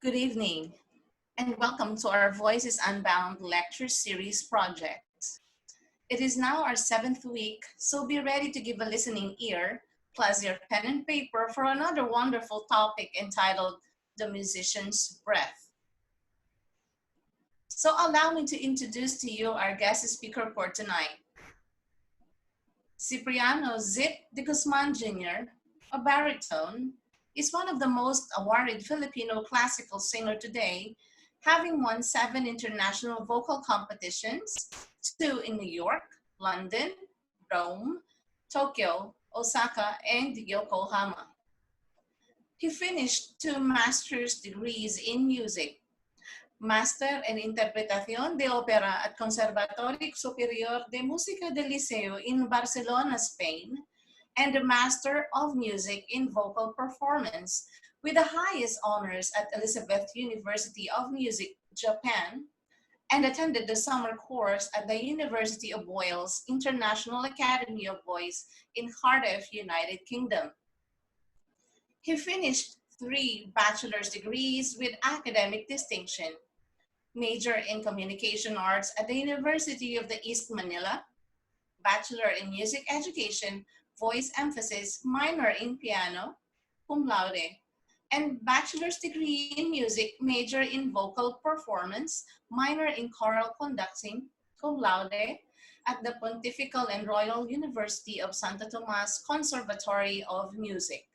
Good evening, and welcome to our Voices Unbound lecture series project. It is now our 7th week, so be ready to give a listening ear, plus your pen and paper for another wonderful topic entitled The Musician's Breath. So allow me to introduce to you our guest speaker for tonight. Cipriano Zip de Guzman Jr., a baritone, is one of the most awarded Filipino classical singer today, having won 7 international vocal competitions, 2 in New York, London, Rome, Tokyo, Osaka, and Yokohama. He finished 2 master's degrees in music, Master en Interpretación de Ópera at Conservatory Superior de Música del Liceu in Barcelona, Spain, and a Master of Music in Vocal Performance with the highest honors at Elisabeth University of Music, Japan, and attended the summer course at the University of Wales International Academy of Voice in Cardiff, United Kingdom. He finished 3 bachelor's degrees with academic distinction, major in Communication Arts at the University of the East Manila, Bachelor in Music Education, Voice Emphasis, minor in Piano, cum laude, and Bachelor's degree in Music, major in Vocal Performance, minor in Choral Conducting, cum laude, at the Pontifical and Royal University of Santo Tomas Conservatory of Music.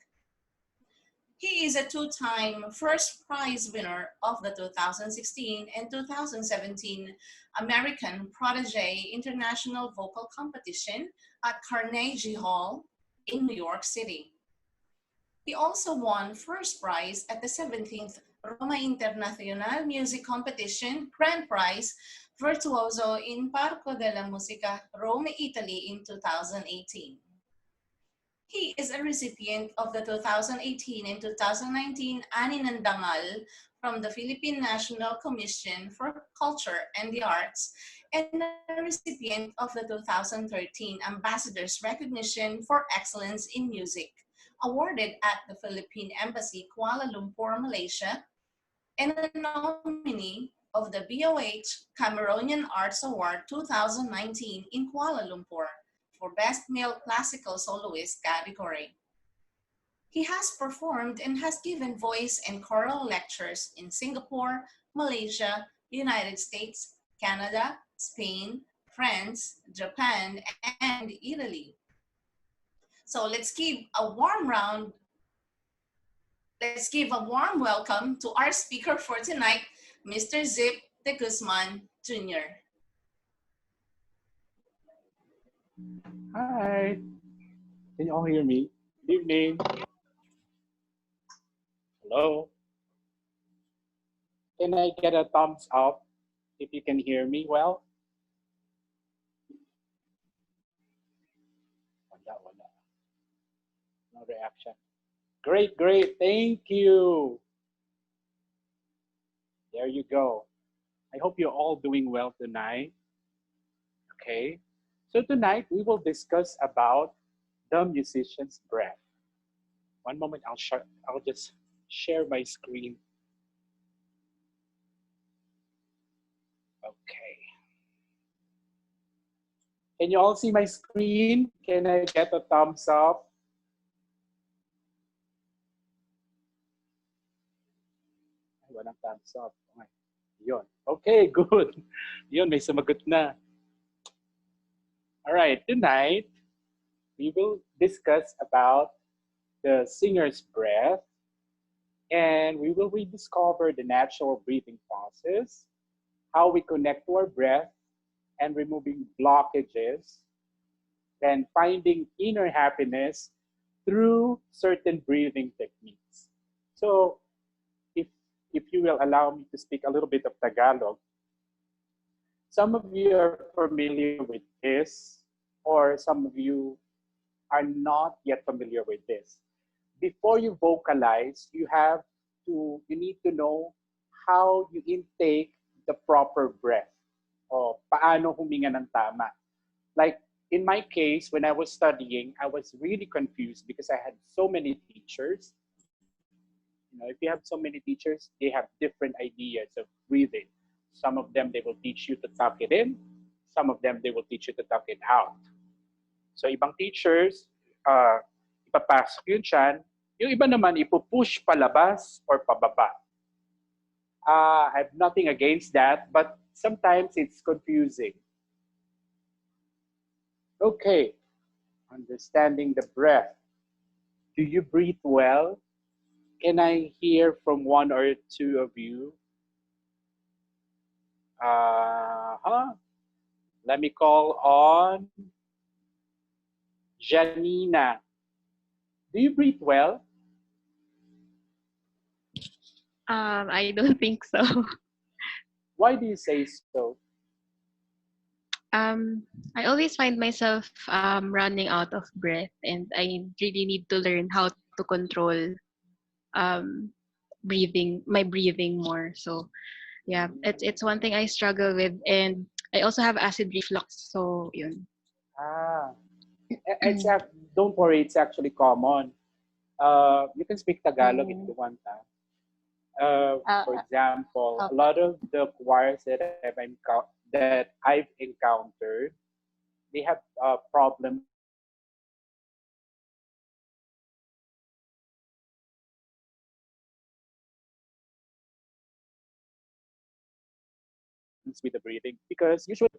He is a 2-time first prize winner of the 2016 and 2017 American Protégé International Vocal Competition at Carnegie Hall in New York City. He also won first prize at the 17th Roma Internacional Music Competition Grand Prize Virtuoso in Parco della Musica, Rome, Italy in 2018. He is a recipient of the 2018 and 2019 Ani ng Dangal from the Philippine National Commission for Culture and the Arts and a recipient of the 2013 Ambassador's Recognition for Excellence in Music, awarded at the Philippine Embassy, Kuala Lumpur, Malaysia, and a nominee of the BOH Cameroonian Arts Award 2019 in Kuala Lumpur for Best Male Classical Soloist category. He has performed and has given voice and choral lectures in Singapore, Malaysia, United States, Canada, Spain, France, Japan, and Italy. So let's give a warm welcome to our speaker for tonight, Mr. Zip de Guzman Jr. Hi, can you all hear me? Good evening. Hello. Can I get a thumbs up if you can hear me well? No reaction. Great, great. Thank you. There you go. I hope you're all doing well tonight. Okay. So tonight we will discuss about the musician's breath. One moment, I'll just share my screen. Okay. Can you all see my screen? Can I get a thumbs up? Ay, walang thumbs up. Yun. Okay, good. Yun, may sumagot na. All right, tonight we will discuss about the singer's breath, and we will rediscover the natural breathing process, how we connect to our breath, and removing blockages, and finding inner happiness through certain breathing techniques. So if you will allow me to speak a little bit of Tagalog, some of you are familiar with this, or some of you are not yet familiar with this. Before you vocalize, you need to know how you intake the proper breath, o paano huminga ng tama. Like in my case, when I was studying, I was really confused because I had so many teachers. You know, if you have so many teachers, they have different ideas of breathing. Some of them, they will teach you to tuck it in. Some of them, they will teach you to tuck it out. So ibang teachers, ipapasok yun siyan. Yung iba naman, ipupush palabas or pababa. I have nothing against that, but sometimes it's confusing. Okay, understanding the breath. Do you breathe well? Can I hear from one or two of you? Let me call on Janina. Do you breathe well? I don't think so. Why do you say so? I always find myself running out of breath, and I really need to learn how to control um, my breathing more. So yeah, it's one thing I struggle with, and I also have acid reflux. So yun. Ah, it's don't worry, it's actually common. You can speak Tagalog if you want. For example, a lot of the choirs that I've encountered, they have problems with the breathing because usually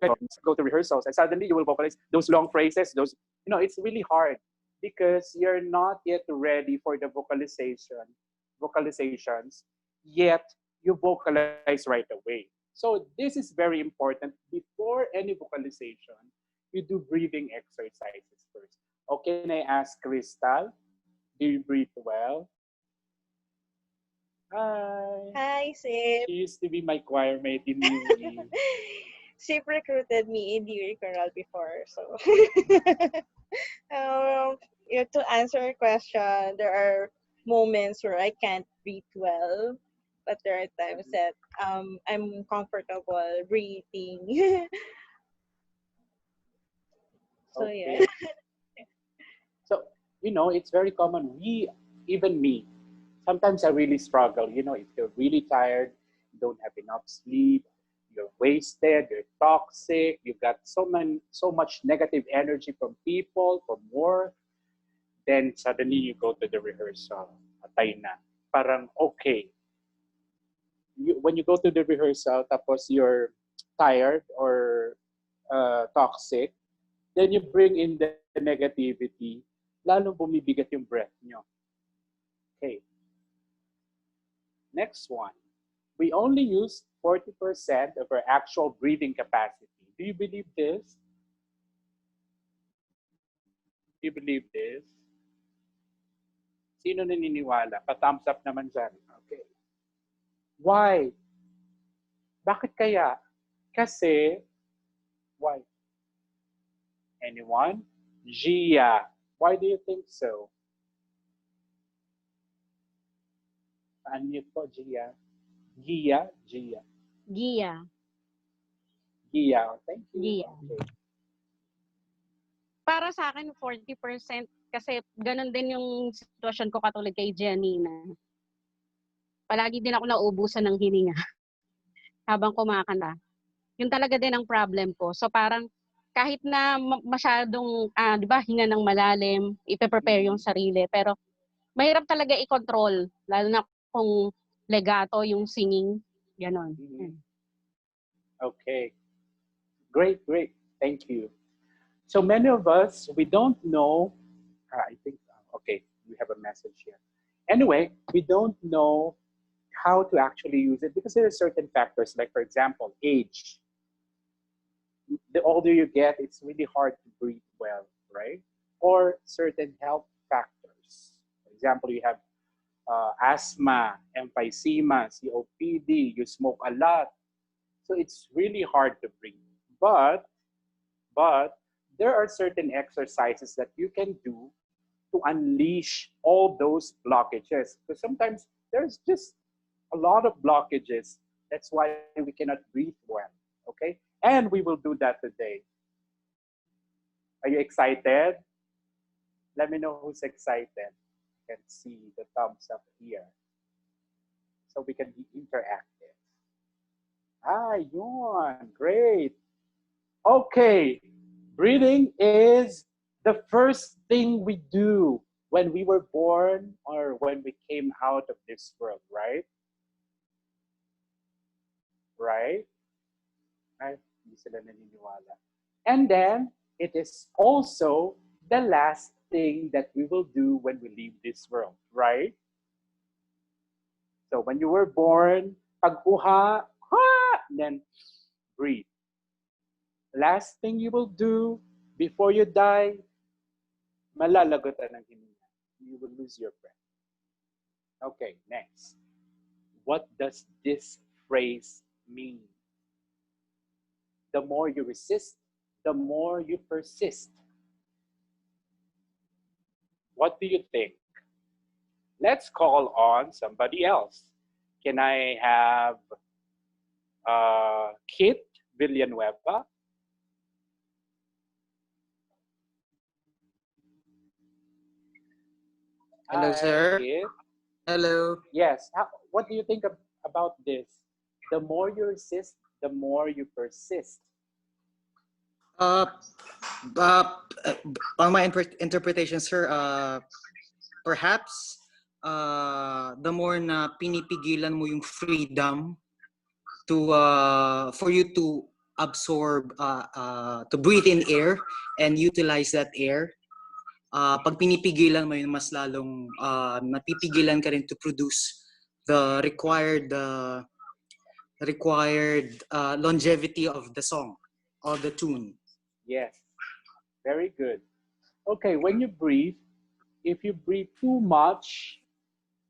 go to rehearsals and suddenly you will vocalize those long phrases. Those, you know, it's really hard because you're not yet ready for the vocalizations, yet you vocalize right away. So this is very important. Before any vocalization, you do breathing exercises first. Okay, can I ask Crystal? Do you breathe well? Hi. Hi, She Sip. used to be my choir mate in uni. Sip recruited me in the Choral before, so to answer your question, there are moments where I can't breathe well, but there are times that I'm comfortable breathing. So yeah. Okay. So, you know, it's very common. Even me, sometimes I really struggle. You know, if you're really tired, you don't have enough sleep, you're wasted, you're toxic, you've got so much negative energy from people, from work, then suddenly you go to the rehearsal. Patay na. Parang, okay. When you go to the rehearsal, tapos you're tired or toxic, then you bring in the negativity, lalong bumibigat yung breath nyo. Okay. Next one. We only use 40% of our actual breathing capacity. Do you believe this? Do you believe this? Sino naniniwala? Pa-thumbs up naman dyan. Okay. Why? Bakit kaya? Kasi, why? Anyone? Gia. Why do you think so? Unmute po, Gia. Gia. Gia. Gia. Thank you. Gia. Okay. Para sa akin, 40% kasi ganun din yung sitwasyon ko katulad kay Jenny na palagi din ako nauubusan ng hininga habang kumakanta. Yun talaga din ang problem ko. So parang kahit na masyadong, di ba, hinga ng malalim, ipe-prepare yung sarili. Pero mahirap talaga i-control, lalo na kung legato yung singing, ganon. Okay. Great. Thank you. So many of us, we don't know, I think, okay, we have a message here. Anyway, we don't know how to actually use it because there are certain factors, like for example, age. The older you get, it's really hard to breathe well, right? Or certain health factors. For example, you have asthma, emphysema, COPD, you smoke a lot. So it's really hard to breathe. But there are certain exercises that you can do to unleash all those blockages. Because sometimes there's just a lot of blockages. That's why we cannot breathe well. Okay? And we will do that today. Are you excited? Let me know who's excited. You can see the thumbs up here. so we can be interactive. Ah, yun. Great. Okay. Breathing is the first thing we do when we were born or when we came out of this world, right? Right? Ay, hindi sila naniniwala. And then, it is also the last thing that we will do when we leave this world, right? So when you were born, pag-uha, ha, then breathe. Last thing you will do before you die, malalagotan ng hininga. You will lose your breath. Okay, next. What does this phrase mean? The more you resist, the more you persist. What do you think? Let's call on somebody else. Can I have Kit Villanueva? Hello, Hi, sir. Kit. Hello. Yes. What do you think about this? The more you resist, the more you persist. Uh, uh, on my interpretation, sir, perhaps the more na pinipigilan mo yung freedom to for you to absorb, to breathe in air and utilize that air. Pag pinipigilan mo yun, mas lalong napipigilan ka rin to produce the required longevity of the song or the tune. Yes. Very good. Okay, when you breathe, if you breathe too much,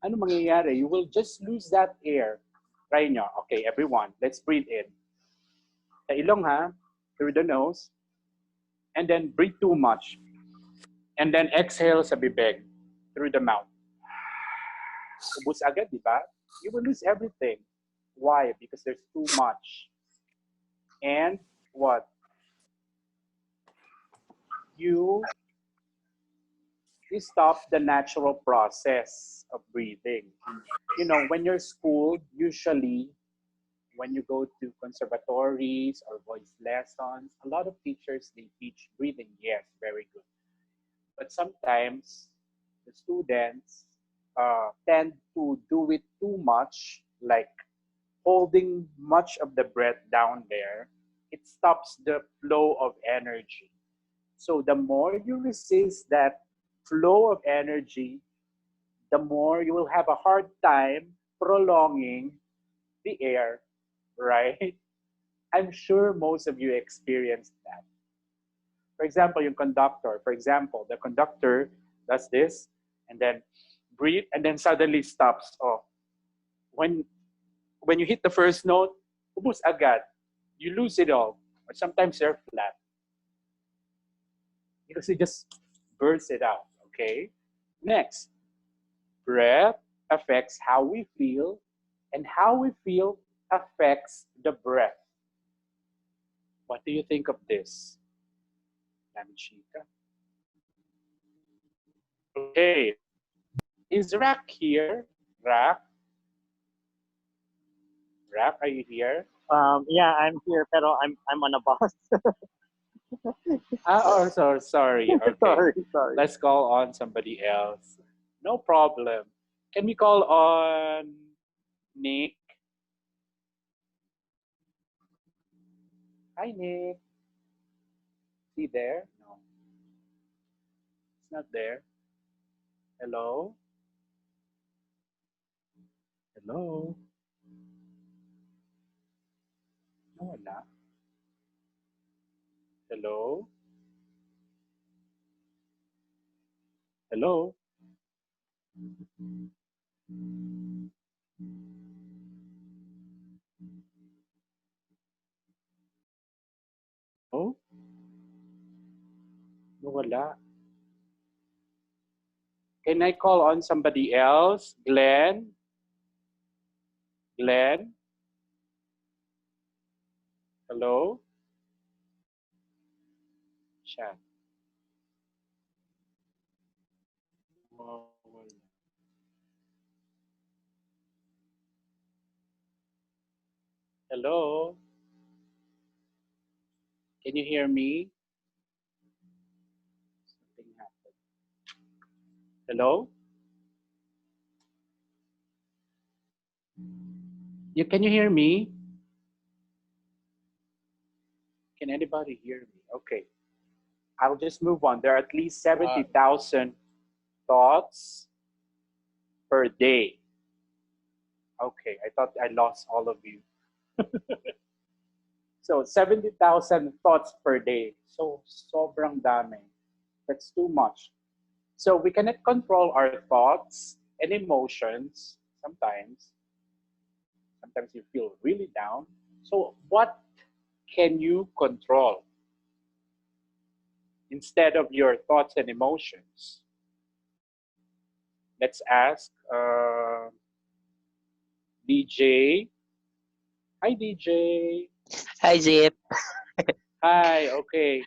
ano mangyayari? You will just lose that air. Try nyo. Okay, everyone, let's breathe in. Sa ilong ha, through the nose, and then breathe too much. And then exhale sa bibig, through the mouth. Ubus agad, di ba? You will lose everything. Why? Because there's too much. And what? You stop the natural process of breathing. You know, when you're schooled, usually when you go to conservatories or voice lessons, a lot of teachers, they teach breathing. Yes, very good. But sometimes the students tend to do it too much, like holding much of the breath down there. It stops the flow of energy. So the more you resist that flow of energy, the more you will have a hard time prolonging the air, right? I'm sure most of you experienced that. For example, yung conductor. For example, the conductor does this and then breathe and then suddenly stops. Oh, when you hit the first note, ubus agad. You lose it all. Or sometimes they're flat. Because you just burst it out. Okay? Next, breath affects how we feel, and how we feel affects the breath. What do you think of this? Chica? Okay. Is Rack here? Rack? Rack, are you here? Yeah, I'm here, pero I'm on a bus. Oh, so sorry. Okay. Sorry. Let's call on somebody else. No problem. Can we call on Nick? Hi, Nick. Is he there? No. It's not there. Hello? Hello? No, wala. Hello? Hello? Oh? No, wala. Can I call on somebody else? Glenn? Glenn? Hello? Chat. Oh, wala. Hello? Can you hear me? Something happened. Hello? Can you hear me? Can anybody hear me? Okay. I'll just move on. There are at least 70,000 thoughts per day. Okay, I thought I lost all of you. So 70,000 thoughts per day. So sobrang dami. That's too much. So we cannot control our thoughts and emotions sometimes. Sometimes you feel really down. So what can you control instead of your thoughts and emotions? Let's ask DJ. Hi, DJ. Hi, Zip. Hi, okay.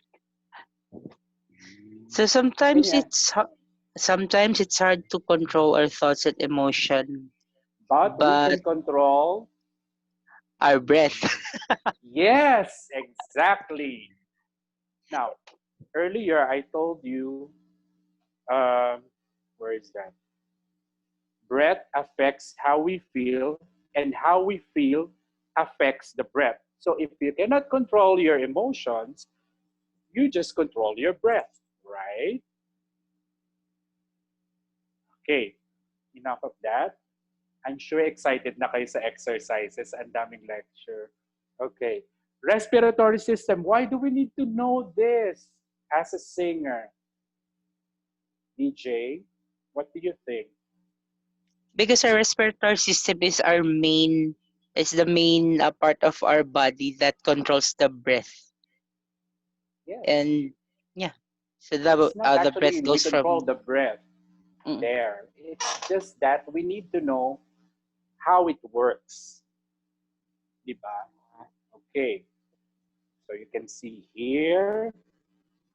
So Kanya. sometimes it's hard to control our thoughts and emotion, But we but can control. our breath. Yes, exactly. Now, earlier I told you, where is that? Breath affects how we feel, and how we feel affects the breath. So if you cannot control your emotions, you just control your breath, right? Okay, enough of that. I'm sure excited na kayo sa exercises. Ang daming lecture. Okay. Respiratory system. Why do we need to know this as a singer? DJ, what do you think? Because our respiratory system is the main part of our body that controls the breath. Yes. And yeah, so It's not the actually breath we goes control from the breath there. It's just that we need to know how it works. Diba? Okay. So you can see here,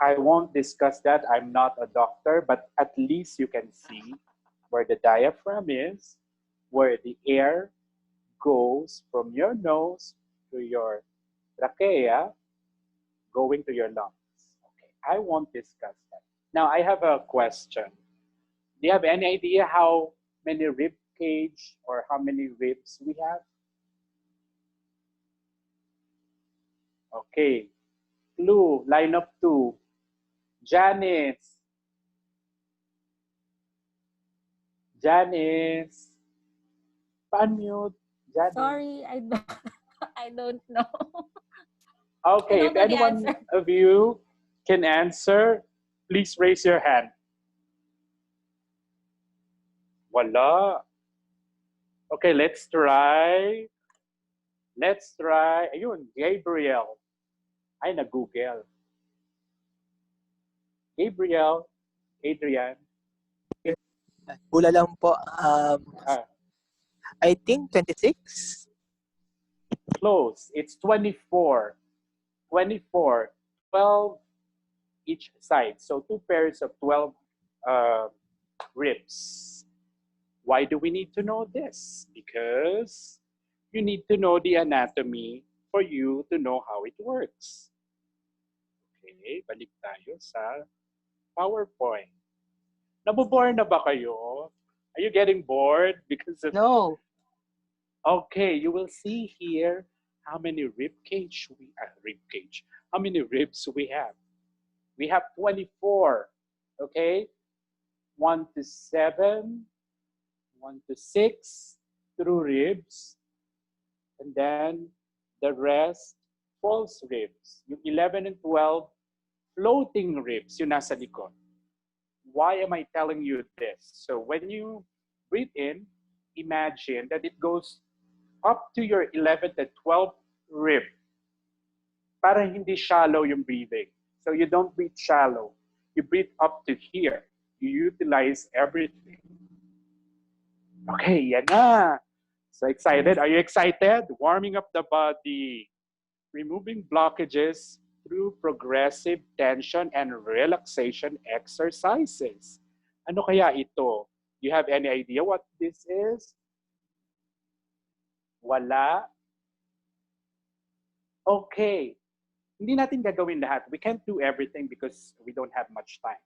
I won't discuss that. I'm not a doctor, but at least you can see where the diaphragm is, where the air goes from your nose to your trachea, going to your lungs. Okay, I won't discuss that. Now, I have a question. Do you have any idea how many rib cage or how many ribs we have? Okay, clue, line of two. Janice. Janice. Unmute. Janice. Sorry, I don't know. Okay, I if don't know the anyone answer. of you can answer, please raise your hand. Wala. Okay, let's try. Let's try. Ayun, Gabriel. Ay, nag-Google. Gabriel, Adrian. Hula lang po. Ah, I think 26. close. It's 24. 24. 12 each side. So two pairs of 12 ribs. Why do we need to know this? Because you need to know the anatomy for you to know how it works. Okay, balik tayo sa PowerPoint. Nabobore na ba kayo? Are you getting bored because of... No. Okay, you will see here how many how many ribs we have. We have 24, okay? 1 to 7, 1 to 6 through ribs, and then the rest false ribs. Yung 11 and 12 floating ribs, yung nasa likod. Why am I telling you this? So when you breathe in, imagine that it goes up to your 11th and 12th rib. Para hindi shallow yung breathing. So you don't breathe shallow. You breathe up to here. You utilize everything. Okay, yan na. So excited? Are you excited? Warming up the body. Removing blockages through progressive tension and relaxation exercises. Ano kaya ito? Do you have any idea what this is? Wala? Okay. Hindi natin gagawin lahat. We can't do everything because we don't have much time.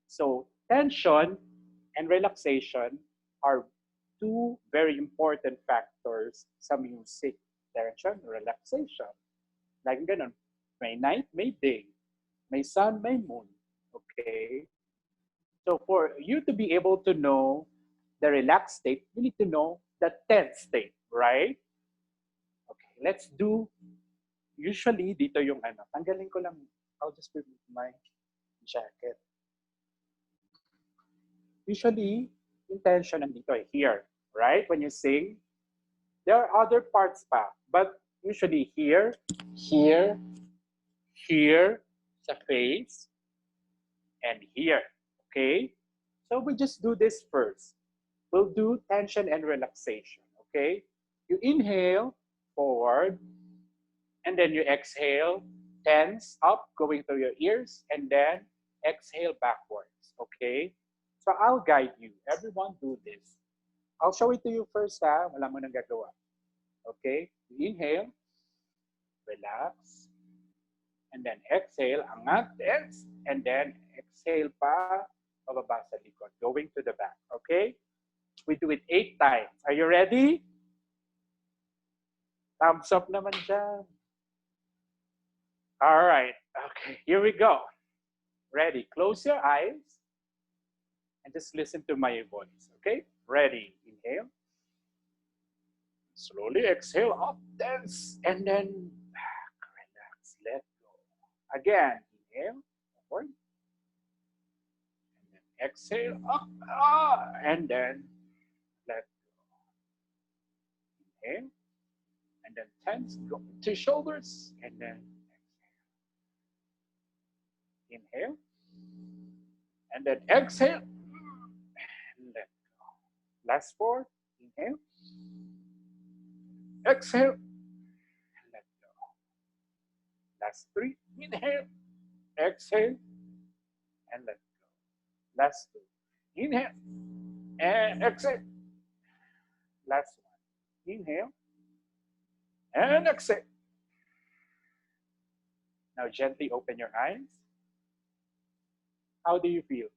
So tension and relaxation are two very important factors sa music. Tension, relaxation. Like ganun. May night, may day. May sun, may moon. Okay? So for you to be able to know the relaxed state, you need to know the tense state, right? Okay, let's do, usually dito yung ano, tanggalin ko lang, I'll just remove my jacket. Usually, yung tension nandito here, right? When you sing, there are other parts pa, but usually here, here, here, sa face, and here, okay? So we just do this first. We'll do tension and relaxation, okay? You inhale forward, and then you exhale, tense up, going through your ears, and then exhale backwards, okay? So I'll guide you. Everyone do this. I'll show it to you first, ha? Wala mo nang gagawa. Okay? You inhale, relax, and then exhale, angat, tense, and then exhale pa, pababa sa likod, going to the back, okay? We do it 8 times. Are you ready? Thumbs up naman dyan. All right, okay, here we go. Ready, close your eyes and just listen to my voice, okay? Ready, inhale. Slowly exhale, up, tense, and then back, relax, let go. Again, inhale, forward. And then exhale, up, and then let go. Inhale, and then tense, go to shoulders, and then exhale. Inhale, and then exhale, and let go. Last 4, inhale, exhale, and let go. Last 3, inhale, exhale, and let go. Last 2, inhale, and exhale. Last 1, inhale, and exhale. Now gently open your eyes. How do you feel?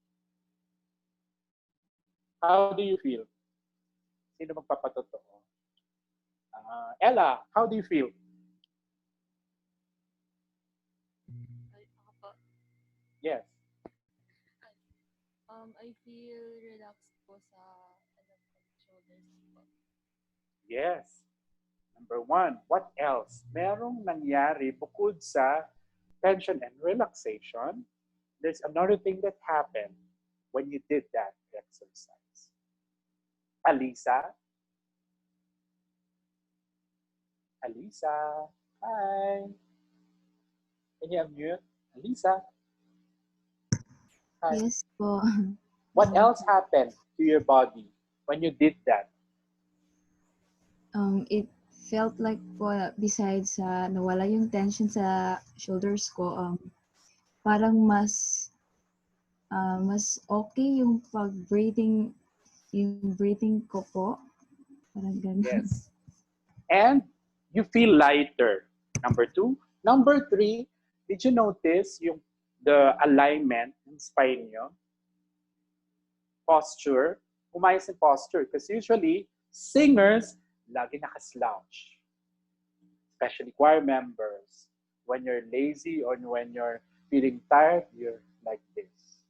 How do you feel? Sino magpapatotoo? Ella, how do you feel? Yes. I feel relaxed po sa shoulders po. Yes. Number 1, what else? Merong nangyari bukod sa tension and relaxation. There's another thing that happened when you did that exercise. Alisa? Alisa? Hi. Can you unmute? Alisa? Hi. Yes po. What else happened to your body when you did that? It felt like po, besides sa nawala yung tension sa shoulders ko, parang mas okay yung pag-breathing, yung breathing ko po. Parang ganun. Yes. And you feel lighter. Number 2. Number 3, did you notice the alignment ng spine nyo? Posture. Umayos yung posture. Because usually, singers, lagi nakaslouch. Especially choir members. When you're lazy or when you're feeling tired, you're like this.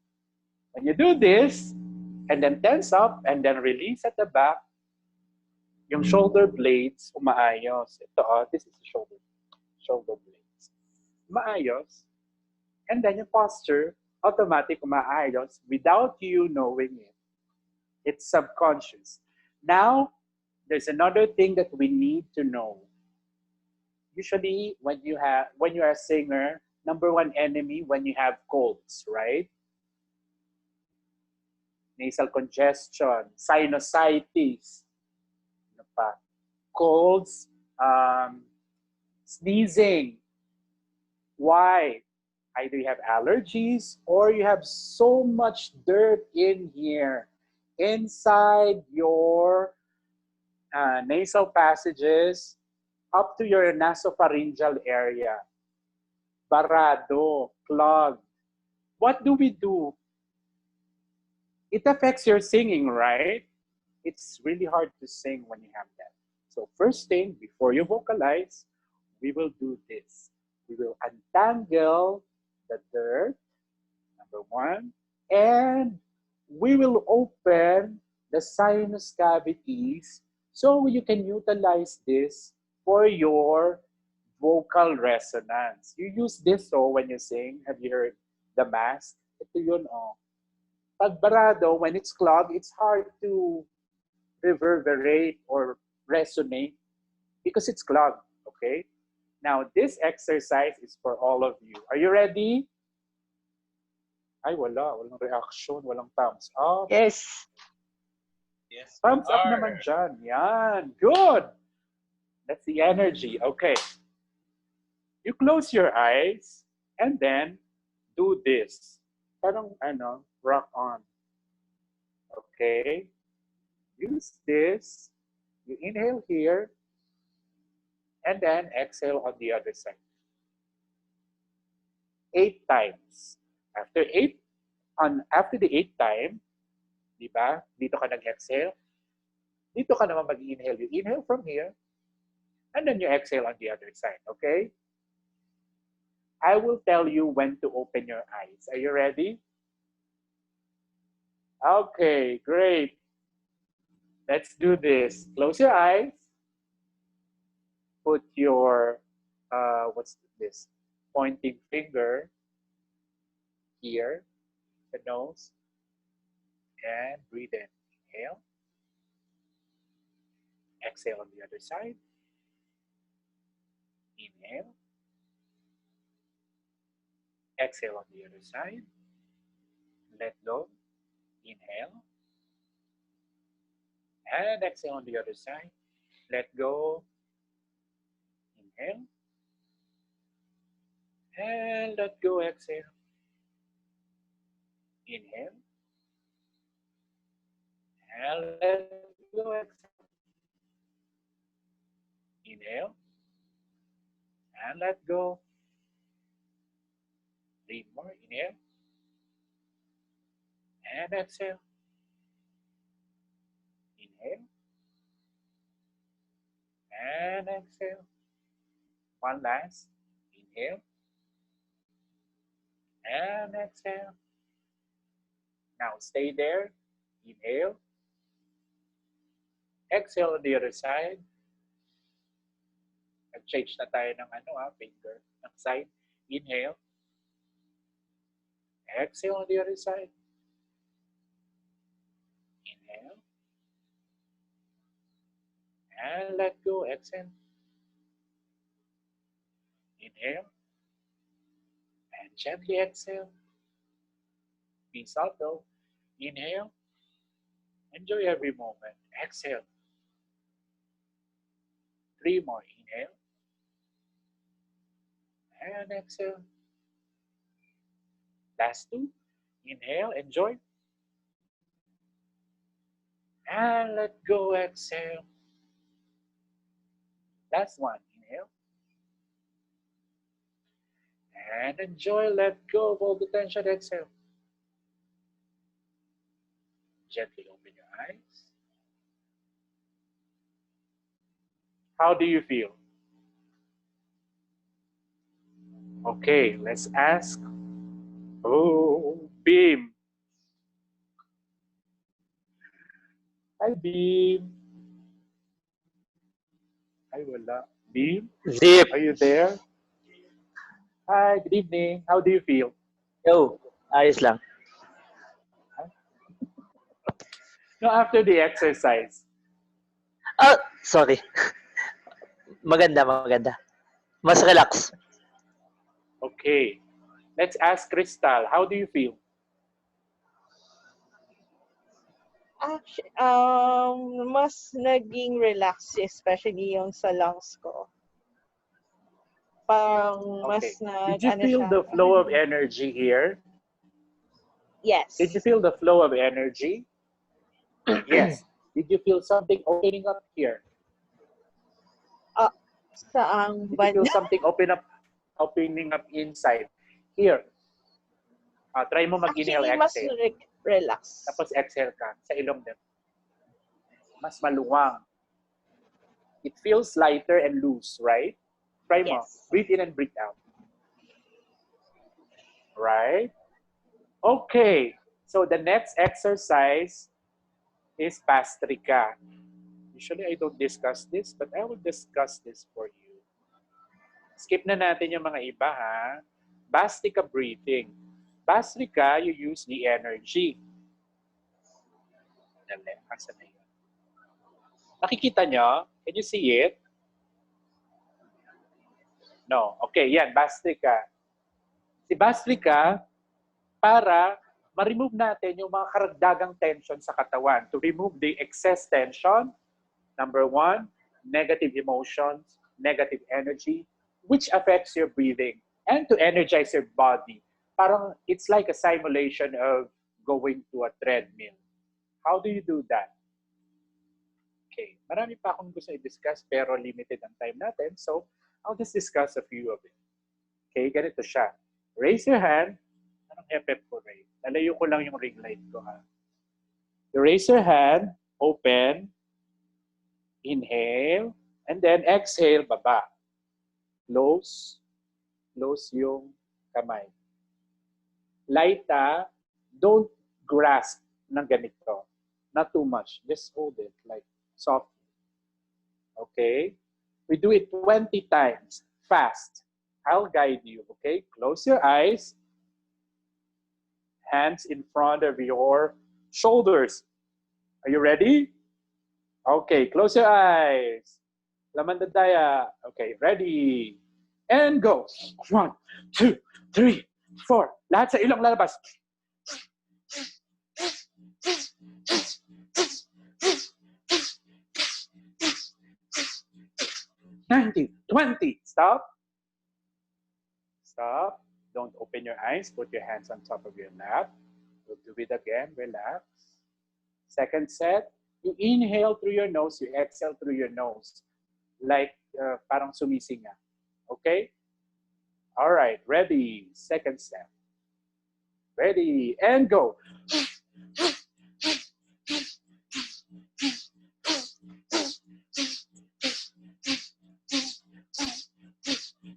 When you do this, and then tense up, and then release at the back, yung shoulder blades, umaayos. Ito, this is the shoulder blades. Umaayos. And then yung posture, automatic umaayos without you knowing it. It's subconscious. Now, there's another thing that we need to know. Usually, when you are a singer, number 1 enemy when you have colds, right? Nasal congestion, sinusitis, ano pa? Colds, sneezing. Why? Either you have allergies or you have so much dirt in here, inside your nasal passages, up to your nasopharyngeal area. Barado, clogged. What do we do? It affects your singing, right? It's really hard to sing when you have that. So first thing, before you vocalize, we will do this. We will untangle the dirt, number one, and we will open the sinus cavities so you can utilize this for your vocal resonance. You use this when you sing. Have you heard the mask? Ito yun, oh. Pag barado, when it's clogged, it's hard to reverberate or resonate because it's clogged, okay? Now, this exercise is for all of you. Are you ready? Ay, walang reaction, walang thumbs up. Yes. Yes, Thumbs we up are. naman dyan. Yan, good. That's the energy, okay. You close your eyes and then do this. Parang, rock on. Okay? Use this. You inhale here and then exhale on the other side. 8 times. After the 8th time, di ba? Dito ka nag-exhale. Dito ka naman mag-inhale. You inhale from here and then you exhale on the other side. Okay? I will tell you when to open your eyes. Are you ready? Okay, great. Let's do this. Close your eyes. Put your, what's this? Pointing finger here, the nose, and breathe in. Inhale. Exhale on the other side. Inhale. Exhale on the other side. Let go. Inhale. And exhale on the other side. Let go. Inhale. And let go, exhale. Inhale. And let go, exhale. Inhale. And let go. 3 more. Inhale. And exhale. Inhale. And exhale. One last. Inhale. And exhale. Now stay there. Inhale. Exhale on the other side. Nag-change na tayo ng finger, ng side. Inhale. Exhale on the other side. Inhale. And let go. Exhale. Inhale. And gently exhale. Be subtle. Inhale. Enjoy every moment. Exhale. 3 more. Inhale. And exhale. Last 2. Inhale. Enjoy. And let go. Exhale. Last 1. Inhale. And enjoy. Let go of all the tension. Exhale. Gently open your eyes. How do you feel? Okay, let's ask. Oh, Beam. Hi, Beam. Hi, wala. Beam, Zip. are you there? Hi, good evening. How do you feel? Yo, ayos lang. No, after the exercise. Ah, sorry. Maganda. Mas relax. Okay. Let's ask Crystal. How do you feel? Actually, mas naging relax, especially yung sa lungs ko. Parang mas Okay. Did you feel the flow of energy here? Yes. Did you feel the flow of energy? Yes. Did you feel something opening up here? Saang Did you feel banda? something opening up inside? Here. Try mo mag-inhale, Actually, mas exhale. relax. Tapos exhale ka sa ilong din. Mas maluwang. It feels lighter and loose, right? Try mo. Yes. Breathe in and breathe out. Right? Okay. So the next exercise is BHASTRIKA. Usually I don't discuss this, but I will discuss this for you. Skip na natin yung mga iba, ha? BHASTRIKA breathing. BHASTRIKA, you use the energy. Dali, asan na yun? Nakikita nyo? Can you see it? No. Okay, yan, BHASTRIKA. Si BHASTRIKA, para ma-remove natin yung mga karagdagang tension sa katawan. To remove the excess tension, number one, negative emotions, negative energy, which affects your breathing, and to energize your body. Parang it's like a simulation of going to a treadmill. How do you do that? Okay, marami pa akong gusto i-discuss pero limited ang time natin, so I'll just discuss a few of it. Okay, ganito siya. Raise your hand. Anong FF ko, Ray? Lalayo ko lang yung ring light ko, ha? You raise your hand, open, inhale, and then exhale, baba. Close yung kamay. Lighta, don't grasp ng ganito. Not too much. Just hold it like softly. Okay? We do it 20 times. Fast. I'll guide you. Okay? Close your eyes. Hands in front of your shoulders. Are you ready? Okay. Close your eyes. Lamandadaya. Okay. Ready. And go. 1, 2, 3, 4. Lahat sa ilong lalabas. $19, $20. Stop. Stop. Don't open your eyes. Put your hands on top of your lap. We'll do it again. Relax. Second set. You inhale through your nose. You exhale through your nose. Like parang sumisinga. Okay? All right. Ready. Second set. Ready. And go.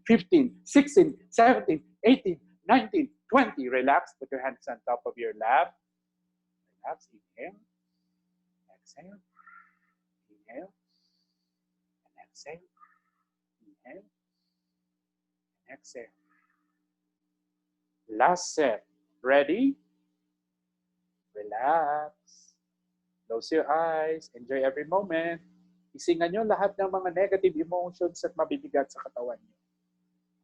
15, 16, 17, 18, 19, 20. Relax. Put your hands on top of your lap. Relax. Inhale. Exhale. Inhale. And exhale. Inhale. And exhale. Last set. Ready? Relax. Close your eyes. Enjoy every moment. Isingan nyo lahat ng mga negative emotions at mabibigat sa katawan nyo.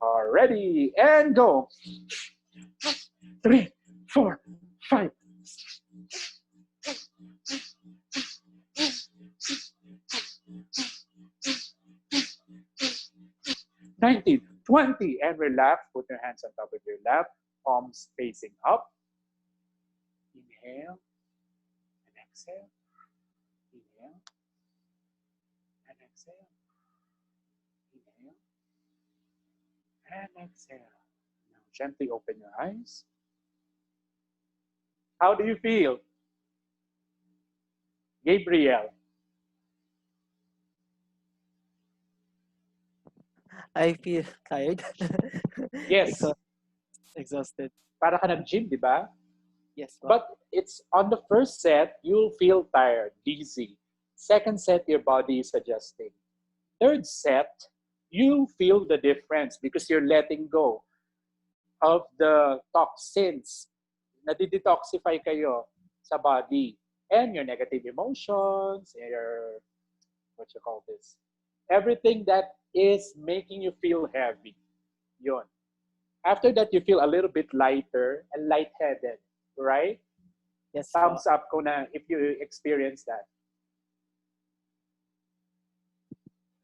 Ready, and go. 3, 4, 5. 19, 20, and relax. Put your hands on top of your lap, palms facing up. Inhale and exhale. Inhale and exhale. Inhale and exhale. Now gently open your eyes. How do you feel? Gabriel. I feel tired. Yes. Exhausted. Para ka nag-gym, di ba? Yes. But it's on the first set, you'll feel tired, dizzy. Second set, your body is adjusting. Third set, you feel the difference because you're letting go of the toxins. Nadidetoxify kayo sa body. And your negative emotions, your, what you call this? Everything that is making you feel heavy. Yun. After that, you feel a little bit lighter and lightheaded, right? Yes. Thumbs up ko na if you experience that.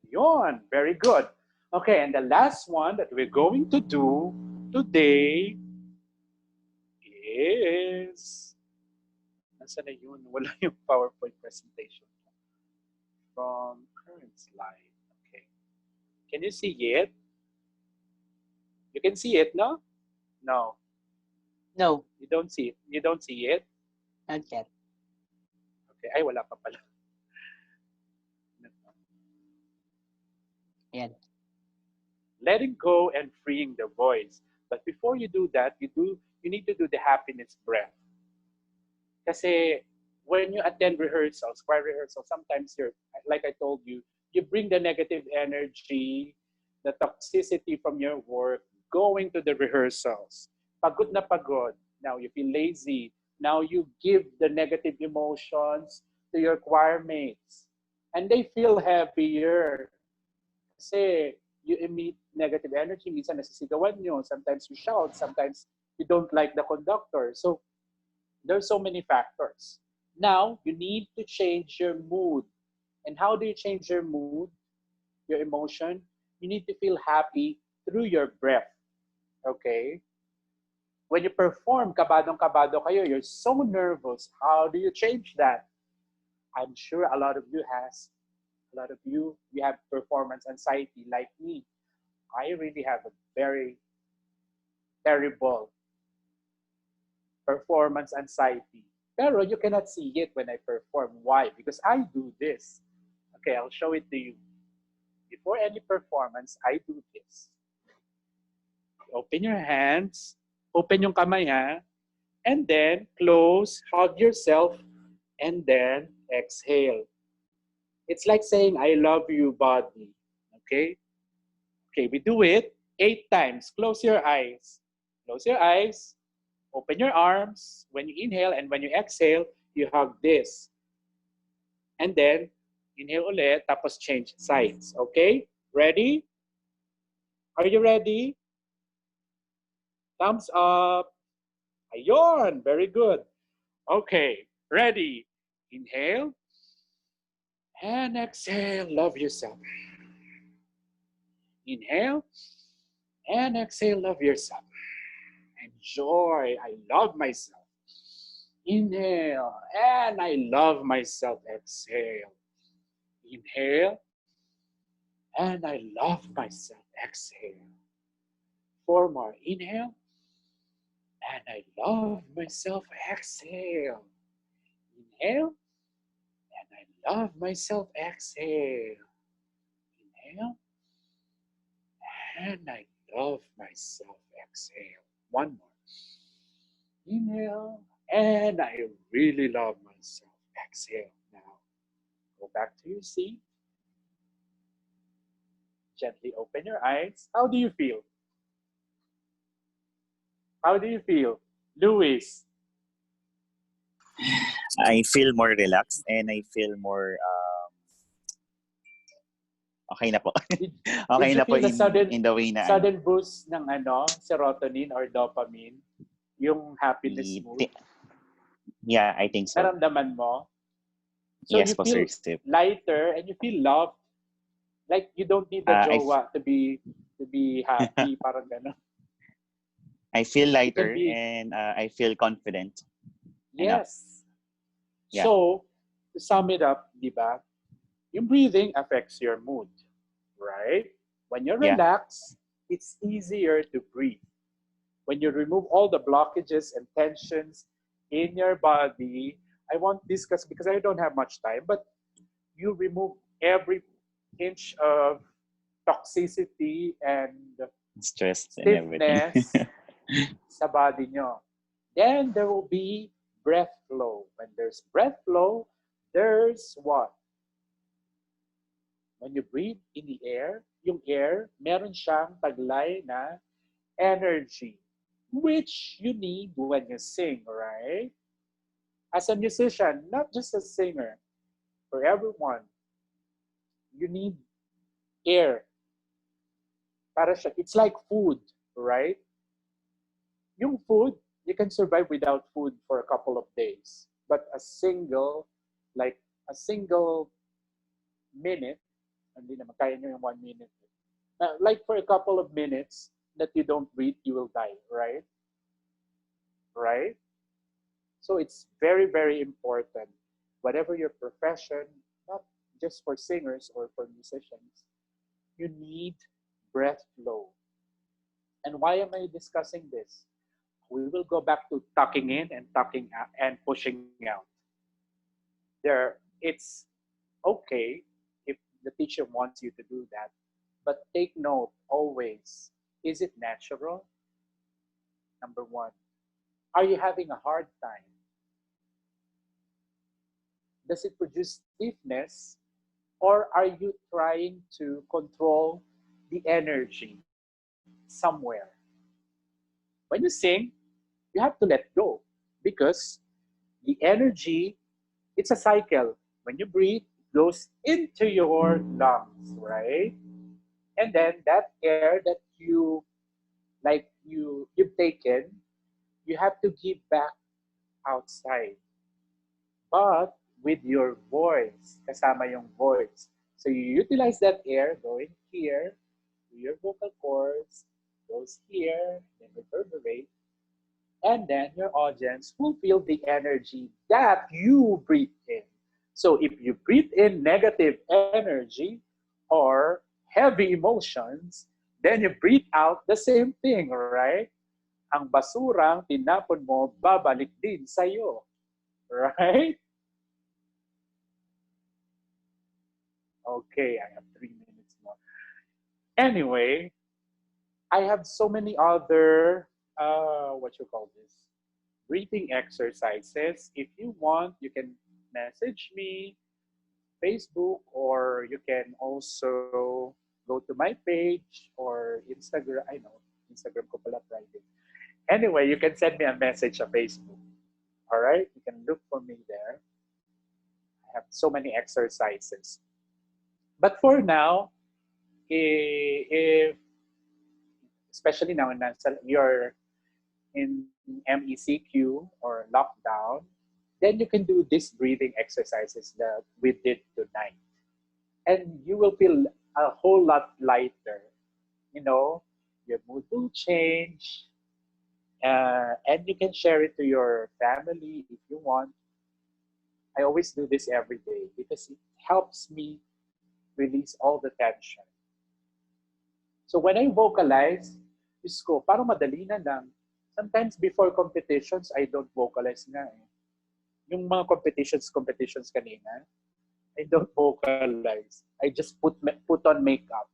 Yun. Very good. Okay, and the last one that we're going to do today is, nasa na yun? Wala yung PowerPoint presentation from current slide. Okay. Can you see it? You can see it, no? No. No, You don't see it. You don't see it? not yet. Okay. Ay, wala pa pala. Yan. Letting go and freeing the voice. But before you do that, you need to do the happiness breath. Kasi when you attend rehearsals, choir rehearsals, sometimes you're, like I told you, you bring the negative energy, the toxicity from your work, going to the rehearsals. Pagod na pagod. Now you feel lazy. Now you give the negative emotions to your choir mates. And they feel happier. Kasi you emit negative energy. Minsan nasisigawan nyo. Sometimes you shout. Sometimes you don't like the conductor. So there's so many factors. Now, you need to change your mood. And how do you change your mood, your emotion? You need to feel happy through your breath. Okay? When you perform, kabadong-kabado kayo, you're so nervous. How do you change that? I'm sure a lot of you have performance anxiety like me. I really have a very terrible performance anxiety. Pero you cannot see it when I perform. Why? Because I do this. Okay, I'll show it to you. Before any performance, I do this. Open your hands. Open yung kamay, ha? And then close, hug yourself, and then exhale. It's like saying, I love you, body. Okay? Okay, we do it 8 times. Close your eyes. Close your eyes. Open your arms. When you inhale and when you exhale, you hug this. And then, inhale ulit, tapos change sides. Okay? Ready? Are you ready? Thumbs up. Ayun, very good. Okay, ready. Inhale and exhale. Love yourself. Inhale and exhale. Love yourself. Enjoy. I love myself. Inhale and I love myself. Exhale. Inhale and I love myself. Exhale. 4 more. Inhale and I love myself. Exhale. Inhale and I love myself. Exhale. Inhale and I love myself. Exhale. 1 more. Inhale and I really love myself. Exhale. Now go back to your seat. Gently open your eyes. How do you feel? How do you feel? Luis? I feel more relaxed and I feel more okay na po. Okay Did you na po feel the in the way na sudden boost ng serotonin or dopamine? Yung happiness mood? Yeah, I think so. Naramdaman mo? So yes, you po, feel Sir Steve. lighter and you feel loved. Like you don't need the jowa to be happy, parang gano'n. I feel lighter and I feel confident. Yes. Yeah. So, to sum it up, di ba? Yung breathing affects your mood, right? When you're relaxed, it's easier to breathe. When you remove all the blockages and tensions in your body, I won't discuss because I don't have much time, but you remove every inch of toxicity and stress and stiffness everything. sa body nyo. Then there will be breath flow. When there's breath flow, there's what? When you breathe in the air, yung air, meron siyang taglay na energy, which you need when you sing, right? As a musician, not just a singer, for everyone, you need air. Para siya, it's like food, right? Yung food, you can survive without food for a couple of days. But a single minute, hindi naman kaya nyo yung 1 minute. Like for a couple of minutes that you don't breathe, you will die, right? Right? So it's very, very important. Whatever your profession, not just for singers or for musicians, you need breath flow. And why am I discussing this? We will go back to tucking in and tucking out and pushing out. It's okay if the teacher wants you to do that, but take note always, is it natural? Number one, are you having a hard time? Does it produce stiffness, or are you trying to control the energy somewhere? When you sing, you have to let go because the energy, it's a cycle. When you breathe, it goes into your lungs, right? And then that air that you've taken, you have to give back outside. But with your voice, kasama yung voice. So you utilize that air going here to your vocal cords, goes here, then reverberate, and then your audience will feel the energy that you breathe in. So if you breathe in negative energy or heavy emotions, then you breathe out the same thing, right? Ang basurang tinapon mo, babalik din sa'yo. Right? Okay, I have 3 minutes more. Anyway, I have so many other, what you call this, breathing exercises. If you want, you can message me, Facebook, or you can also go to my page or Instagram. I know, Instagram ko pala private. Anyway, you can send me a message on Facebook. All right? You can look for me there. I have so many exercises. But for now, if especially now you're in MECQ or lockdown, then you can do these breathing exercises that we did tonight. And you will feel a whole lot lighter. You know, your mood will change. And you can share it to your family if you want. I always do this every day because it helps me release all the tension. So when I vocalize, Diyos ko, parang madali na lang. Sometimes before competitions, I don't vocalize nga eh. Yung mga competitions kanina, I don't vocalize. I just put on makeup.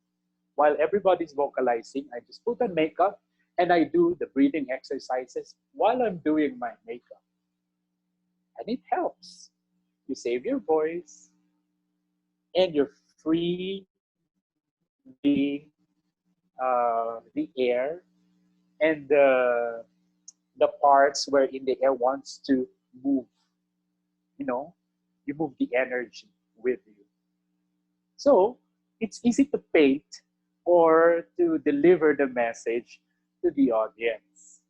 While everybody's vocalizing, I just put on makeup and I do the breathing exercises while I'm doing my makeup. And it helps. You save your voice and you're free the air and the parts wherein the air wants to move. You know, you move the energy with you. So it's easy to paint or to deliver the message to the audience.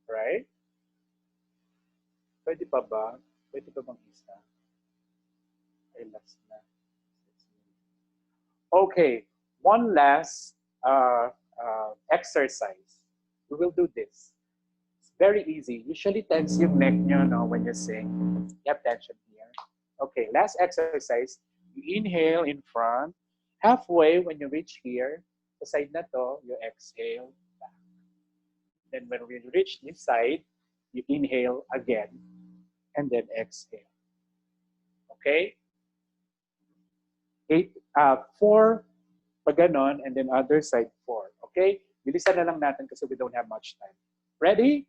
Right? Pwede pa ba? Pwede pa bang isa? Ay, last na. Okay, one last exercise. We will do this. It's very easy. Usually tense yung neck nyo, no, when you sing. You have tension here. Okay, last exercise. You inhale in front. Halfway, when you reach here, sa side na to, you exhale back. Then when we reach this side, you inhale again and then exhale. Okay? 4 pag ganon, and then other side 4. Okay? Bilisan na lang natin kasi we don't have much time. Ready?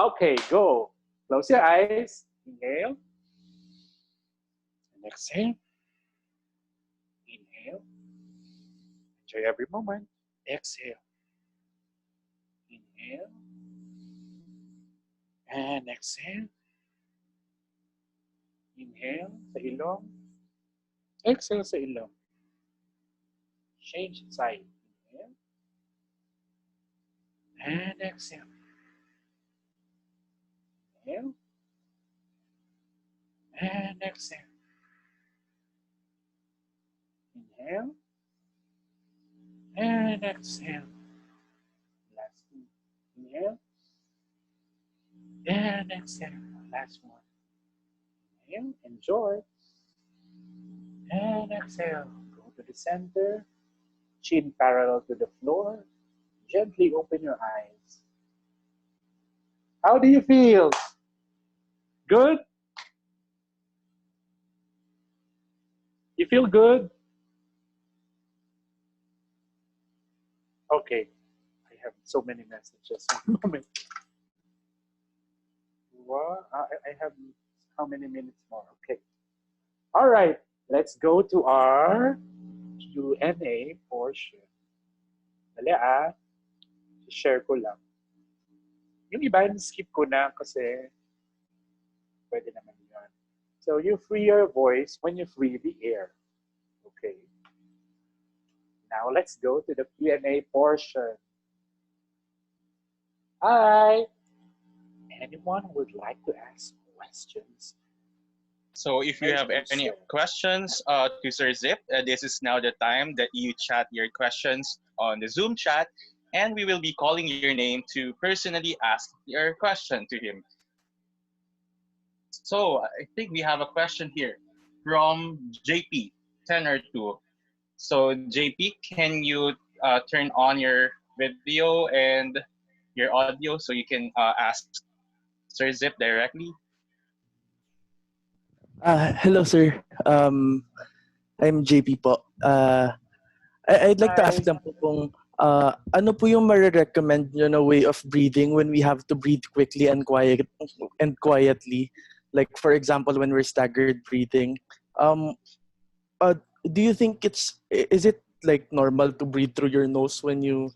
Okay, go. Close your eyes. Inhale. And exhale. Inhale. Enjoy every moment. Exhale. Inhale. And exhale. Inhale sa ilong. Exhale sa ilong. Change side. Inhale. And exhale. Inhale. And exhale. Inhale. And exhale. Last one. Inhale. And exhale. Last one. Inhale. Enjoy. And exhale. Go to the center. Chin parallel to the floor. Gently open your eyes. How do you feel? Good? You feel good? Okay. I have so many messages. One moment. What? I have how many minutes more? Okay. All right. Let's go to our Q&A portion. Dali share ko lang. Yung iba, skip ko na kasi pwede naman yun. So you free your voice when you free the air. Okay. Now let's go to the Q&A portion. Hi. Anyone would like to ask questions? So if you have any questions to Sir Zip, this is now the time that you chat your questions on the Zoom chat, and we will be calling your name to personally ask your question to him. So I think we have a question here from JP, 10 or 2. So JP, can you turn on your video and your audio so you can ask Sir Zip directly? Hello, sir. I'm JP po. I'd like to ask them po kung ano po yung ma-recommend nyo na way of breathing when we have to breathe quickly and quietly. Like, for example, when we're staggered breathing. Do you think is it like normal to breathe through your nose when you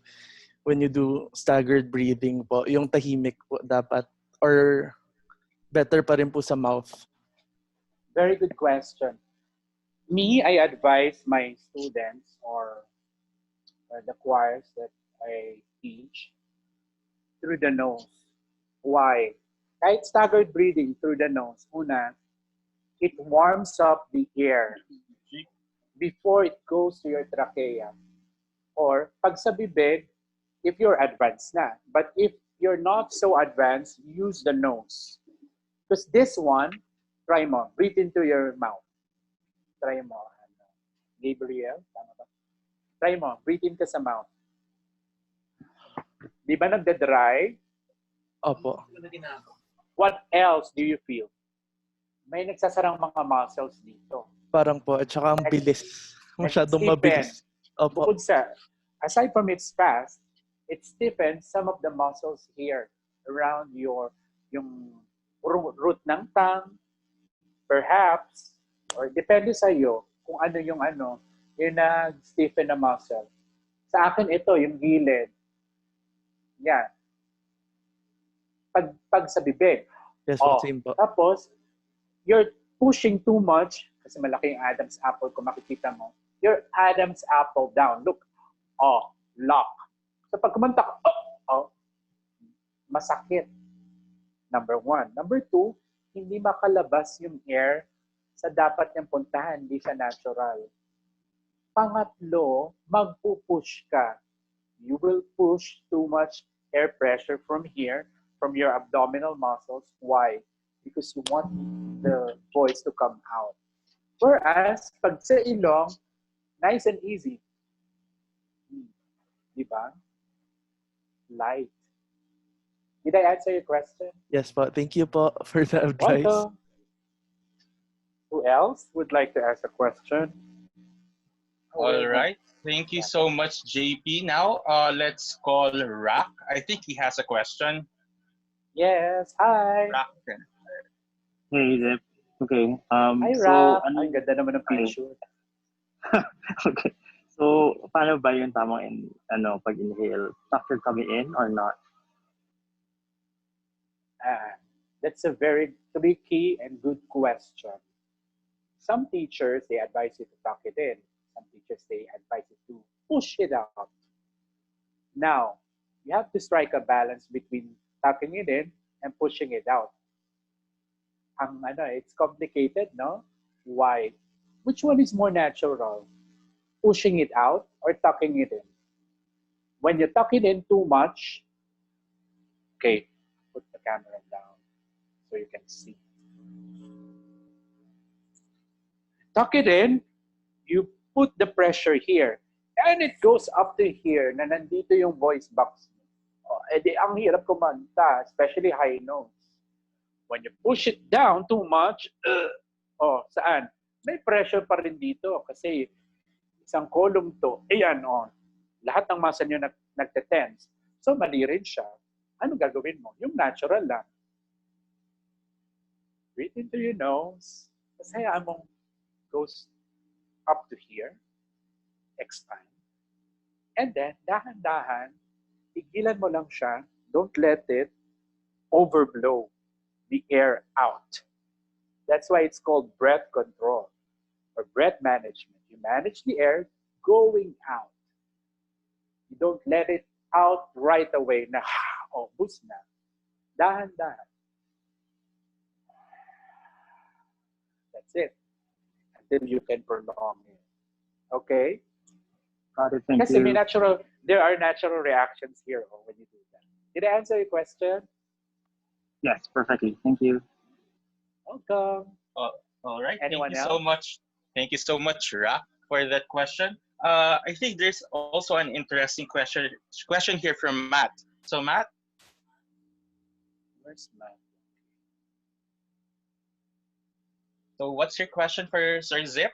do staggered breathing po? Yung tahimik po dapat? Or better pa rin po sa mouth? Very good question. Me, I advise my students or the choirs that I teach through the nose. Why? Kahit staggered breathing through the nose, una, it warms up the air before it goes to your trachea. Or pag sa bibig, if you're advanced na. But if you're not so advanced, use the nose. Because this one, try mo, breathe into your mouth. Try mo. Gabriel, tama ba? Try mo, breathe in ka sa mouth. Di ba nagda-dry? Opo. What else do you feel? May nagsasarang mga muscles dito. Parang po, at saka ang bilis. Masyadong mabilis. Opo. Bukod sa, aside from it's fast, it stiffens some of the muscles here around yung root ng tongue, perhaps, or depende sa iyo kung ano yung nag-stiffen na muscle. Sa akin ito, yung gilid. Yan. Pag sa bibig. Yes, same po. Tapos, you're pushing too much, kasi malaki yung Adam's apple kung makikita mo. Your Adam's apple down. Look. Lock. So pag kumanta ka, masakit. Number 1. Number 2, hindi makalabas yung air sa dapat niyang puntahan. Hindi siya natural. Pangatlo, magpupush ka. You will push too much air pressure from here, from your abdominal muscles. Why? Because you want the voice to come out. Whereas, pag sa ilong, nice and easy. Diba? Light. Did I answer your question? Yes po. Thank you po for the advice. Welcome. Who else would like to ask a question? All right. Thank you so much, JP. Now, let's call Rock. I think he has a question. Yes. Hi. Rock. Hey, Zip. Okay. Hi, Rock. Ang ganda naman ng picture. Okay. So, paano ba yung tamang pag-inhale? Tuck your tummy in or not? That's a very key and good question. Some teachers, they advise you to tuck it in. Some teachers, they advise you to push it out. Now, you have to strike a balance between tucking it in and pushing it out. It's complicated, no? Why? Which one is more natural? Pushing it out or tucking it in? When you tuck it in too much, okay, put the camera down so you can see. Tuck it in, you put the pressure here, and it goes up to here, na nandito yung voice box. Oh, edi ang hirap kumanta, especially high notes. When you push it down too much, saan? May pressure pa rin dito kasi isang column to, ayan, lahat ng muscle nyo nagte-tense. So, mali rin siya. Ano gagawin mo? Yung natural lang. Breathe into your nose. Tapos hayaan mong goes up to here. Expand. And then, dahan-dahan, tigilan mo lang siya. Don't let it overblow the air out. That's why it's called breath control or breath management. You manage the air going out. You don't let it out right away na, boost na. Dahan-dahan. That's it. Until you can prolong it. Okay? Got it, thank Kasi you. there are natural reactions here when you do that. Did I answer your question? Yes, perfectly. Thank you. Welcome. All right. Anyone Thank you else? so much. Thank you so much, Ra, for that question. I think there's also an interesting question here from Matt. So Matt, where's Matt? So what's your question for Sir Zip?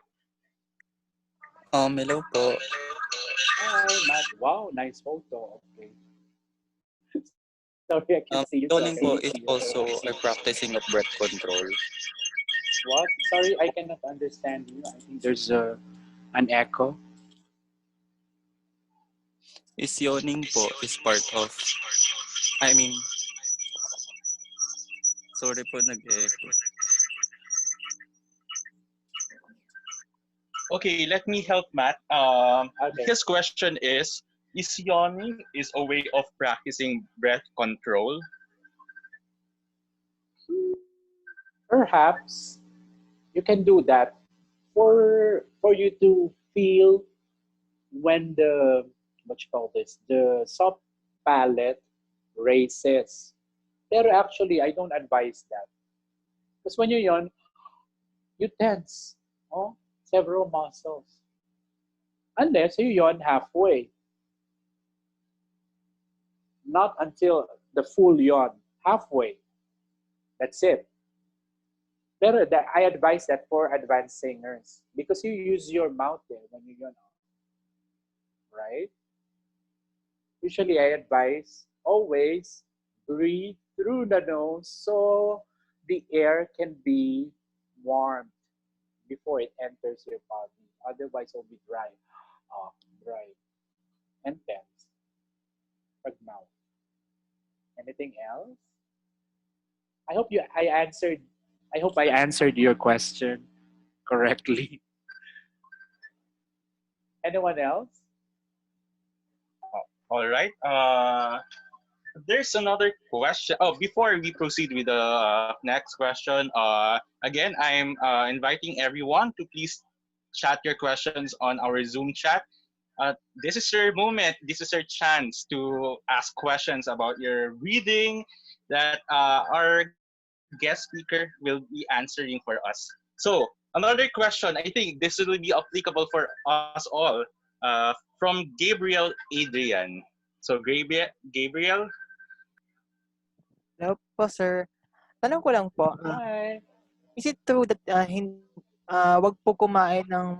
Hello po. Hi, Matt. Wow, nice photo. Okay. Sorry, I can see you. Toning po is also a practicing of breath control. What? Sorry, I cannot understand you. I think there's an echo. Is yawning po is part of, sorry po, nag-echo. Okay, let me help Matt. Okay. His question is yawning is a way of practicing breath control? Perhaps you can do that for you to feel when the the soft palate raises. Pero actually, I don't advise that. Because when you yawn, you tense several muscles. Unless you yawn halfway. Not until the full yawn, halfway. That's it. Pero I advise that for advanced singers because you use your mouth there when you yawn. Right? Usually I advise always breathe through the nose so the air can be warmed before it enters your body. Otherwise, it will be dry. Dry and tense. Pag mouth. Anything else? I hope I answered your question correctly. Anyone else? All right. There's another question. Before we proceed with the next question, again, I'm inviting everyone to please chat your questions on our Zoom chat. This is your moment. This is your chance to ask questions about your reading that our guest speaker will be answering for us. So another question, I think this will be applicable for us all, from Gabriel Adrian. So Gabriel? Hello po, sir. Tanong ko lang po, Hi. is it true that wag po kumain ng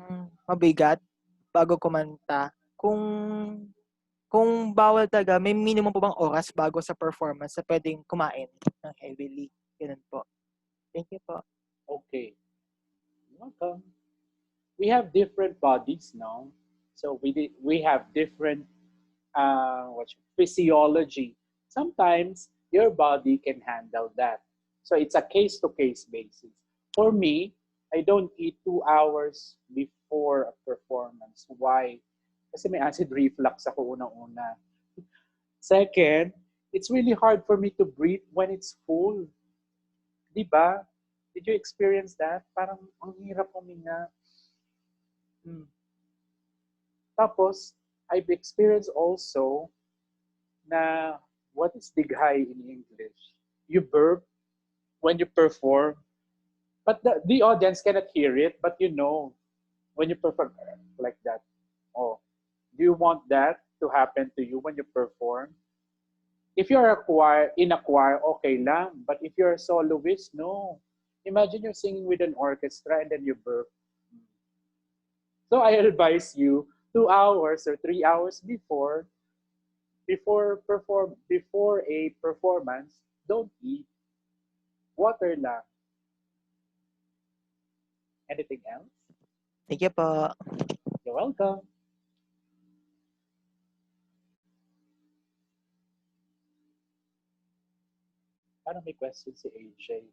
mabigat bago kumanta? Kung bawal talaga, may minimum po bang oras bago sa performance na pwedeng kumain ng heavily? Ganun po. Thank you po. Okay. Welcome. We have different bodies now. So we have different physiology. Sometimes your body can handle that. So it's a case-to-case basis. For me, I don't eat 2 hours before a performance. Why? Kasi may acid reflux ako unang-una. Second, it's really hard for me to breathe when it's full. Diba? Did you experience that? Parang ang hirap huminga. Tapos, I've experienced also na what is dighay in English? You burp when you perform, but the audience cannot hear it, but you know. when you perform like that? Oh, do you want that to happen to you when you perform? If you're in a choir, okay lang. But if you're a soloist, no. Imagine you're singing with an orchestra and then you burp. So I advise you 2 hours or 3 hours before a performance, don't eat. Water lang. Anything else? Thank you po. You're welcome. Parang may question si AJ.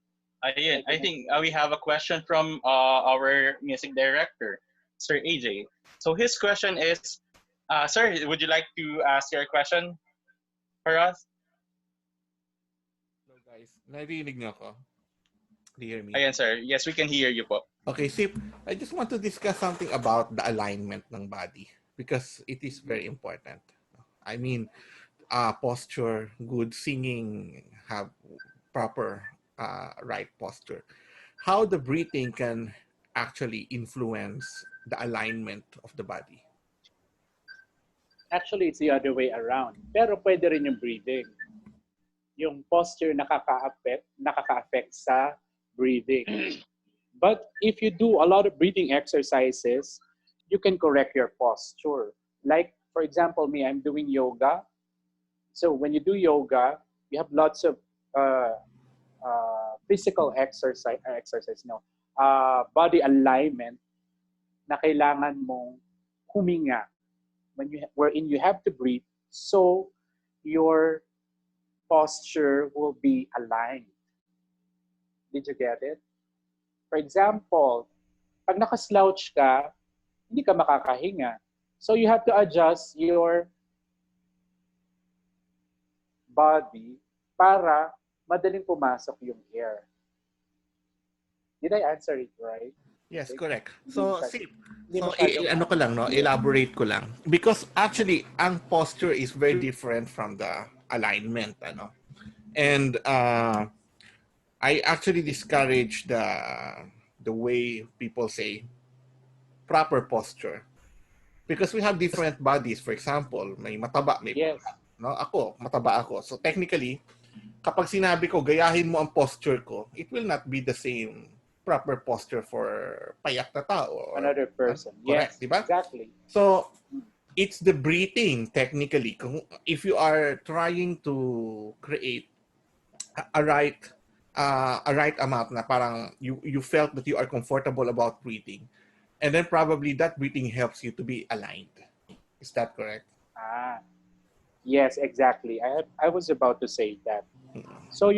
Ayun, I think we have a question from our music director, Sir AJ. So his question is, sir, would you like to ask your question for us? Hello guys, narinig niyo ako? Do you hear me? Ayan, sir. Yes, we can hear you po. Okay, Sip, I just want to discuss something about the alignment ng body because it is very important. I mean, posture, good singing, have proper right posture. How the breathing can actually influence the alignment of the body? Actually, it's the other way around. Pero pwede rin yung breathing. Yung posture nakaka-affect sa breathing. But if you do a lot of breathing exercises, you can correct your posture. Like, for example, me, I'm doing yoga. So when you do yoga, you have lots of physical body alignment na kailangan mong huminga wherein you have to breathe so your posture will be aligned. Did you get it? For example, pag nakaslouch ka, hindi ka makakahinga. So you have to adjust your body para madaling pumasok yung air. Did I answer it right? Yes, correct. So, ano ko lang, no? Elaborate ko lang. Because actually, ang posture is very different from the alignment, ano? And I actually discourage the way people say proper posture. Because we have different bodies. For example, may mataba, may no? Ako, mataba ako. So technically, kapag sinabi ko, gayahin mo ang posture ko, it will not be the same proper posture for payak na tao. Another person. Correct, yes, diba? Exactly. So, it's the breathing, technically. If you are trying to create a right amount na parang you felt that you are comfortable about breathing, and then probably that breathing helps you to be aligned. Is that correct? Yes, exactly. I was about to say that. So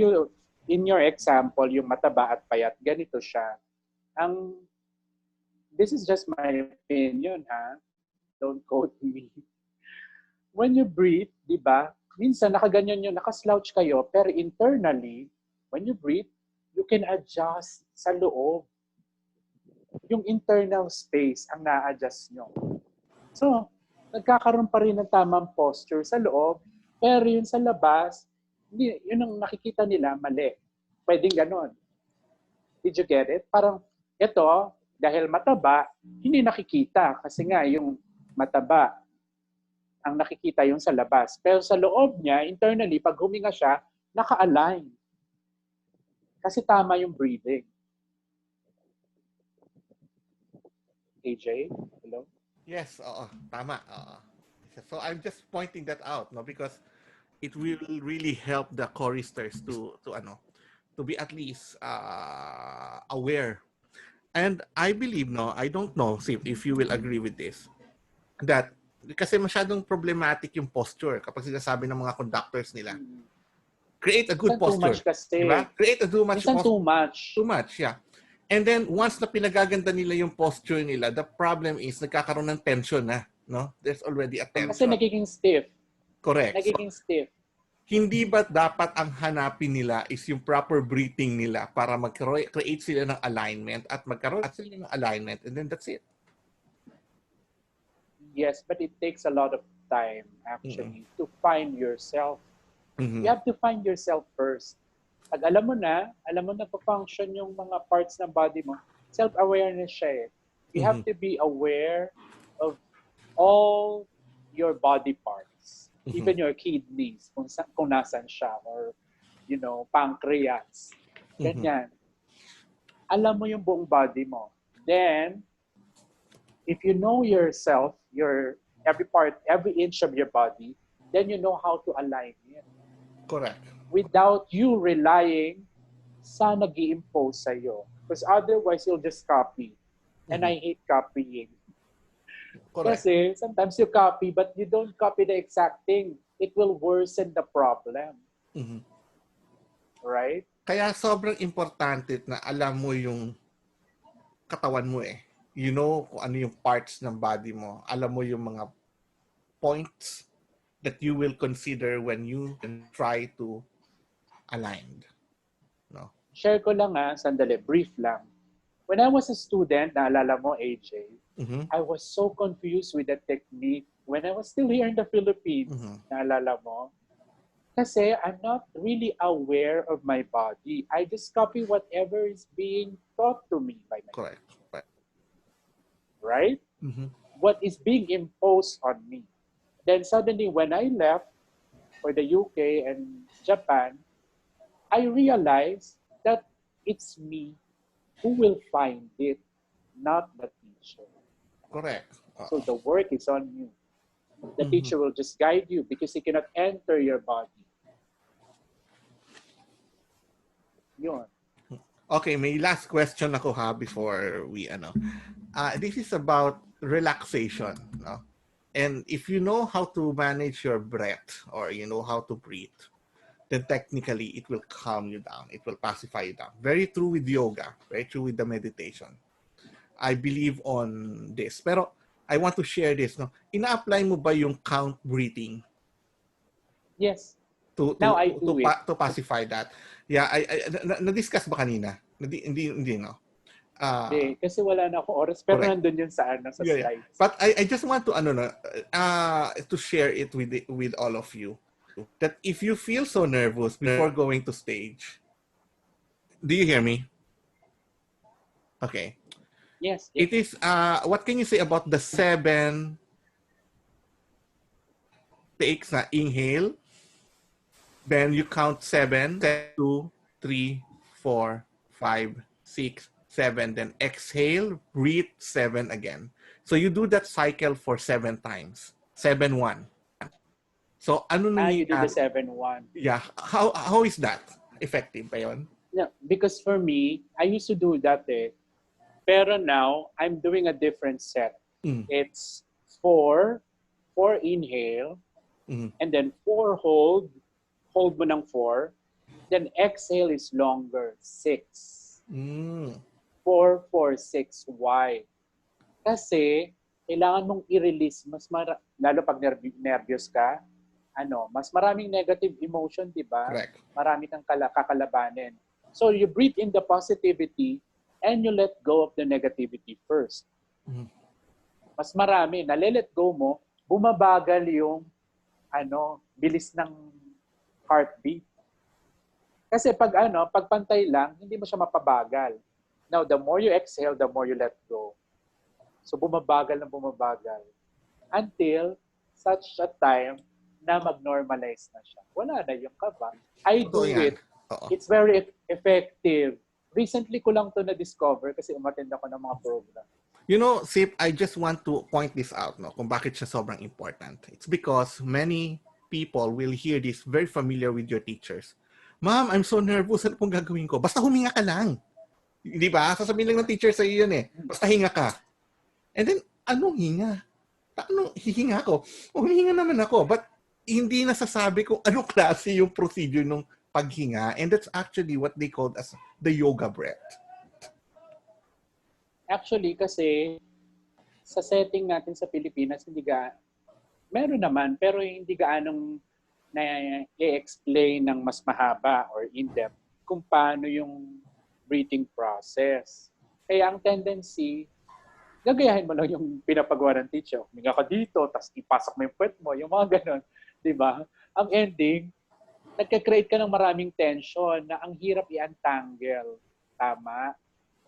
in your example, yung mataba at payat, ganito siya. This is just my opinion, ha? Don't quote me. When you breathe, di ba? Minsan nakaganyan yun, nakaslouch kayo, pero internally, when you breathe, you can adjust sa loob. Yung internal space ang na-adjust nyo. So, nagkakaroon pa rin ng tamang posture sa loob, pero yun sa labas, yun ang nakikita nila, mali. Pwedeng ganon. Did you get it? Parang, ito, dahil mataba, hindi nakikita. Kasi nga, yung mataba, ang nakikita yung sa labas. Pero sa loob niya, internally, pag huminga siya, naka-align. Kasi tama yung breathing. AJ, hello? Yes, tama. So I'm just pointing that out, no, because it will really help the choristers to be at least aware. And I believe, no, I don't know if you will agree with this, that kasi masyadong problematic yung posture kapag sinasabi ng mga conductors nila. Create a good posture. Too much kasi. Diba? Create a too much posture. Too much. Too much, yeah. And then once na pinagaganda nila yung posture nila, the problem is nagkakaroon ng tension na, no? There's already a tension. Kasi nagiging stiff. Correct. Nagiging stiff. Hindi ba dapat ang hanapin nila is yung proper breathing nila para mag-create sila ng alignment at magkaroon sila ng alignment and then that's it? Yes, but it takes a lot of time actually to find yourself. You have to find yourself first. Pag alam mo na pa-function yung mga parts ng body mo, self-awareness siya eh. You have to be aware of all your body parts, even your kidneys, kung nasan siya, or, you know, pancreas. Ganyan. Alam mo yung buong body mo. Then, if you know yourself, your every part, every inch of your body, then you know how to align it. Correct. Without you relying sa nag-i-impose sa'yo. Because otherwise, you'll just copy. And I hate copying. Correct. Kasi sometimes you copy, but you don't copy the exact thing. It will worsen the problem. Right? Kaya sobrang importante na alam mo yung katawan mo eh. You know kung ano yung parts ng body mo. Alam mo yung mga points that you will consider when you try to align. No? Share ko lang sandali, brief lang. When I was a student, naalala mo, AJ, I was so confused with the technique when I was still here in the Philippines. Naalala mo? Kasi I'm not really aware of my body. I just copy whatever is being taught to me by my Correct. Right? What is being imposed on me. Then suddenly when I left for the UK and Japan, I realized that it's me who will find it, not the teacher. Correct. So the work is on you. The teacher will just guide you because he cannot enter your body. Yun. Okay, may last question ako before we this is about relaxation, no? And if you know how to manage your breath or you know how to breathe, then technically it will calm you down. It will pacify you down. Very true with yoga, very true with the meditation. I believe on this. Pero I want to share this, no? Ina-apply mo ba yung count breathing? Yes. Now I do it. To pacify that. Yeah, na-discuss ba kanina? Hindi, no? Hindi, kasi wala na akong oras. Pero nandun yun sa slides. But I just want to to share it with all of you. That if you feel so nervous before going to stage, do you hear me? Okay. Yes. It is, what can you say about the 7 takes na inhale, then you count 7, 2, 3, 4, 5, 6, 7, then exhale, breathe 7 again. So you do that cycle for 7 times. 7, 1. So ano you do the 7-1. Yeah. How is that? Effective ba yun? Yeah, because for me, I used to do that Pero now, I'm doing a different set. It's 4 inhale, and then 4 hold mo ng 4, then exhale is longer, 6. 4, 4, 6, why? Kasi, kailangan mong i-release, lalo pag nervyos ka, mas maraming negative emotion, di ba? Correct. Marami kang kakalabanin. So you breathe in the positivity, and you let go of the negativity first. Mas marami, nale-let go mo, bumabagal yung bilis ng heartbeat. Kasi pag pantay lang, hindi mo siya mapabagal. Now, the more you exhale, the more you let go. So bumabagal na bumabagal. Until such a time na mag-normalize na siya. Wala na yung kaba. I do it. It's very effective. Recently ko lang to na-discover kasi umattend ako ng mga program. You know, Sip, I just want to point this out, no, kung bakit siya sobrang important. It's because many people will hear this very familiar with your teachers. Ma'am, I'm so nervous. Ano pong gagawin ko? Basta huminga ka lang. Di ba? Sasabihin lang ng teacher sa iyo yun Basta hinga ka. And then, anong hinga? Anong hihinga ko? Huminga naman ako. But hindi nasasabi kung anong klase yung procedure ng paghinga, and that's actually what they called as the yoga breath. Actually, kasi sa setting natin sa Pilipinas, meron naman, pero hindi gaanong na-explain ng mas mahaba or in-depth kung paano yung breathing process. Kaya ang tendency, gagayahin mo lang yung pinapagawa ng teacher. Huminga ka dito, tapos ipasok mo yung puwet mo, yung mga ganon. Diba? Ang ending, nagka-create ka ng maraming tension na ang hirap i-untangle. Tama?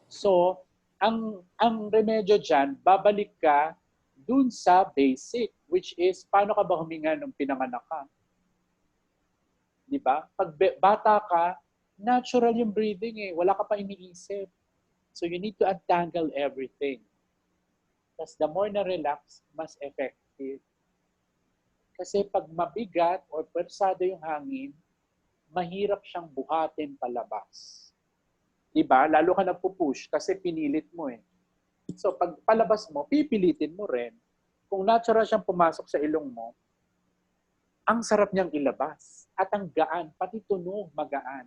So, Ang remedyo dyan, babalik ka dun sa basic, which is paano ka ba huminga nung pinanganak ka? Di ba? Pag bata ka, natural yung breathing eh. Wala ka pa iniisip. So you need to untangle everything. Tapos the more na relax, mas effective. Kasi pag mabigat or persado yung hangin, mahirap siyang buhatin palabas. Diba? Lalo ka nagpupush kasi pinilit mo eh. So pag palabas mo, pipilitin mo rin. Kung natural siyang pumasok sa ilong mo, ang sarap niyang ilabas. At ang gaan, pati tunog magaan.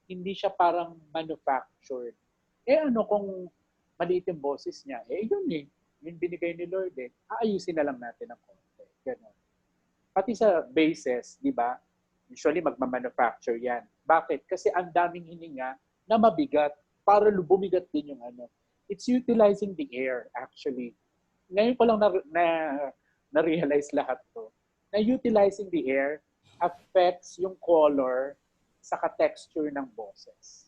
Hindi siya parang manufactured. Eh ano kung maliit yung boses niya? Eh yun eh. Yun binigay ni Lord eh. Aayusin na lang natin ang konti. Ganun. Pati sa bases, di ba? Usually magmamanufacture yan. Bakit? Kasi ang daming hininga na mabigat para bumigat din yung ano. It's utilizing the air actually. Ngayon ko lang na-realize lahat to. Na utilizing the air affects yung color sa texture ng boses.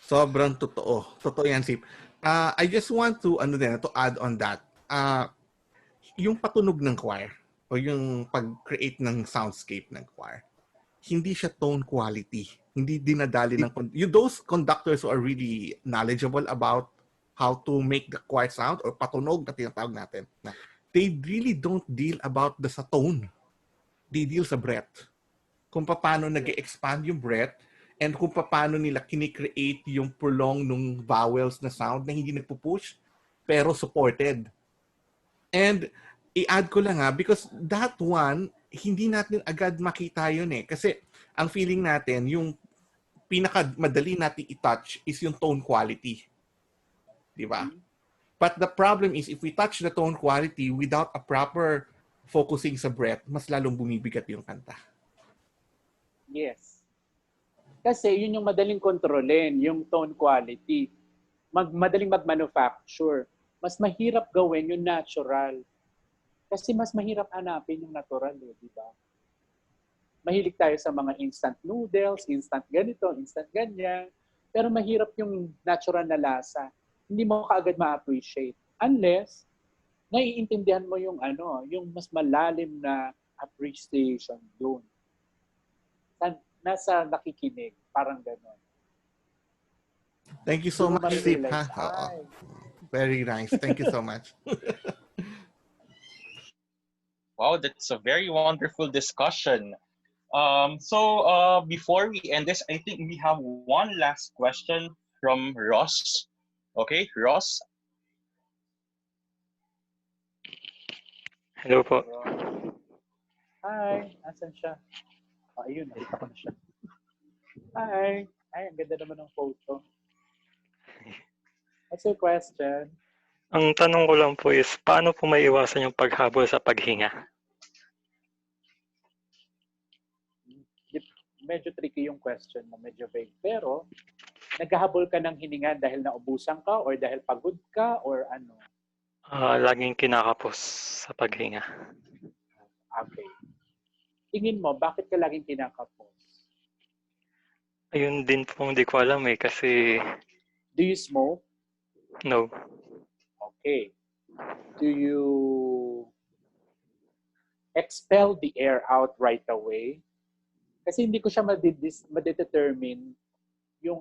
Sobrang totoo. Totoo yan, Sip. I just want to add on that. Yung patunog ng choir o yung pag-create ng soundscape ng choir, hindi siya tone quality. Hindi dinadali ng those conductors who are really knowledgeable about how to make the choir sound or patunog na tinatawag natin. They really don't deal about sa tone. They deal sa breath. Kung paano nag-expand yung breath and kung paano nila kinikreate yung prolong nung vowels na sound na hindi nagpupush pero supported. And i-add ko lang because that one, hindi natin agad makita yun eh. Kasi ang feeling natin, yung pinakamadali natin i-touch is yung tone quality. Di ba? But the problem is, if we touch the tone quality without a proper focusing sa breath, mas lalong bumibigat yung kanta. Yes. Kasi yun yung madaling kontrolin, yung tone quality. Madaling mag-manufacture. Mas mahirap gawin yung natural. Kasi mas mahirap hanapin yung natural, di ba? Mahilig tayo sa mga instant noodles, instant ganito, instant ganyan. Pero mahirap yung natural na lasa. Hindi mo kaagad ma-appreciate. Unless, naiintindihan mo yung yung mas malalim na appreciation doon. Nasa nakikinig, parang gano'n. Thank you so much, Sip. Very nice. Thank you so much. Wow, that's a very wonderful discussion. Before we end this, I think we have one last question from Ross. Okay, Ross? Hello po. Hi, asan siya? Ayun, nakita ko na siya. Hi. Ay, ang ganda naman ng photo. What's your question? Ang tanong ko lang po is, paano po maiiwasan yung paghabol sa paghinga? Medyo tricky yung question mo, medyo vague. Pero, naghahabol ka ng hininga dahil naubusan ka or dahil pagod ka or ano? Laging kinakapos sa paghinga. Okay. Tingin mo, bakit ka laging kinakapos? Ayun din po, hindi ko alam kasi... Do you smoke? No. Okay. Do you expel the air out right away? Kasi hindi ko siya ma-determine yung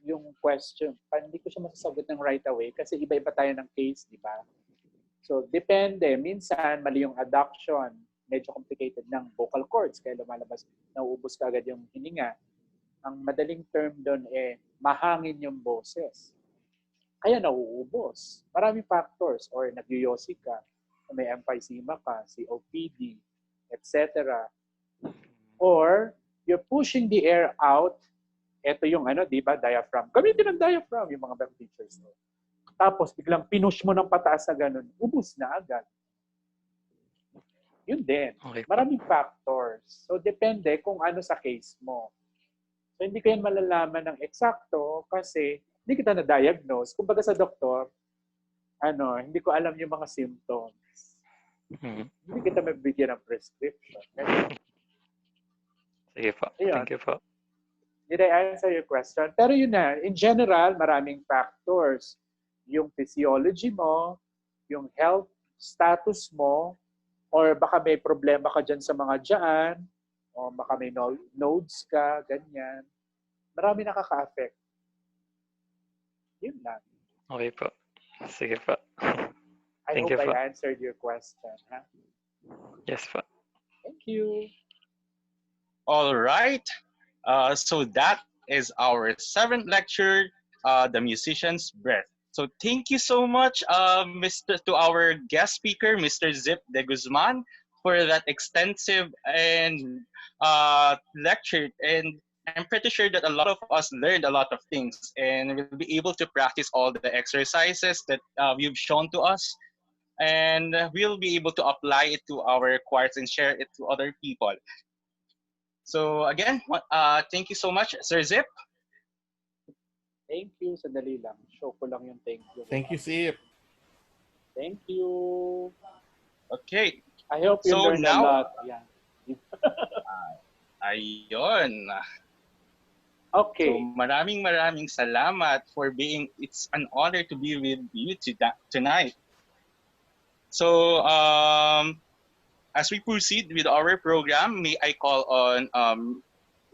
yung question. Hindi ko siya masasagot ng right away kasi iba-iba tayo ng case, di ba? So, depende. Minsan, mali yung adduction. Medyo complicated ng vocal cords kaya lumalabas, nauubos ka agad yung hininga. Ang madaling term doon mahangin yung boses. Kaya nauubos. Maraming factors or nagyoyosi ka, may emphysema ka, COPD, etc. Or you're pushing the air out. Ito yung di ba, diaphragm. Gamitin ng diaphragm yung mga teachers. No? Tapos biglang pinush mo ng pataas na ganun, ubos na agad. Yun din. Okay. Maraming factors. So, depende kung ano sa case mo. So, hindi ko yan malalaman ng eksakto kasi hindi kita na-diagnose. Kumbaga sa doktor, hindi ko alam yung mga symptoms. Hindi kita mabigyan ng prescription. Sige po. Ayun. Thank you po. Did I answer your question? Pero yun na, in general, maraming factors. yung physiology mo, yung health status mo, or baka may problema ka dyan sa mga dyan, o baka may nodes ka, ganyan. Marami nakaka-affect. Yun lang. Okay po. Sige po. I Thank hope you po. I answered your question. Ha? Yes po. Thank you. All right. So that is our 7th lecture, The Musician's Breath. So thank you so much, to our guest speaker, Mr. Zip de Guzman, for that extensive and lecture. And I'm pretty sure that a lot of us learned a lot of things and will be able to practice all the exercises that you've shown to us. And we'll be able to apply it to our choirs and share it to other people. So again, thank you so much, Sir Zip. Thank you. Sandali lang. Show ko lang yung thank you. Thank you, Sip. Thank you. Okay. I hope you learned a lot. Yeah. Ayun. Okay. So maraming salamat for being, it's an honor to be with you tonight. So as we proceed with our program, may I call on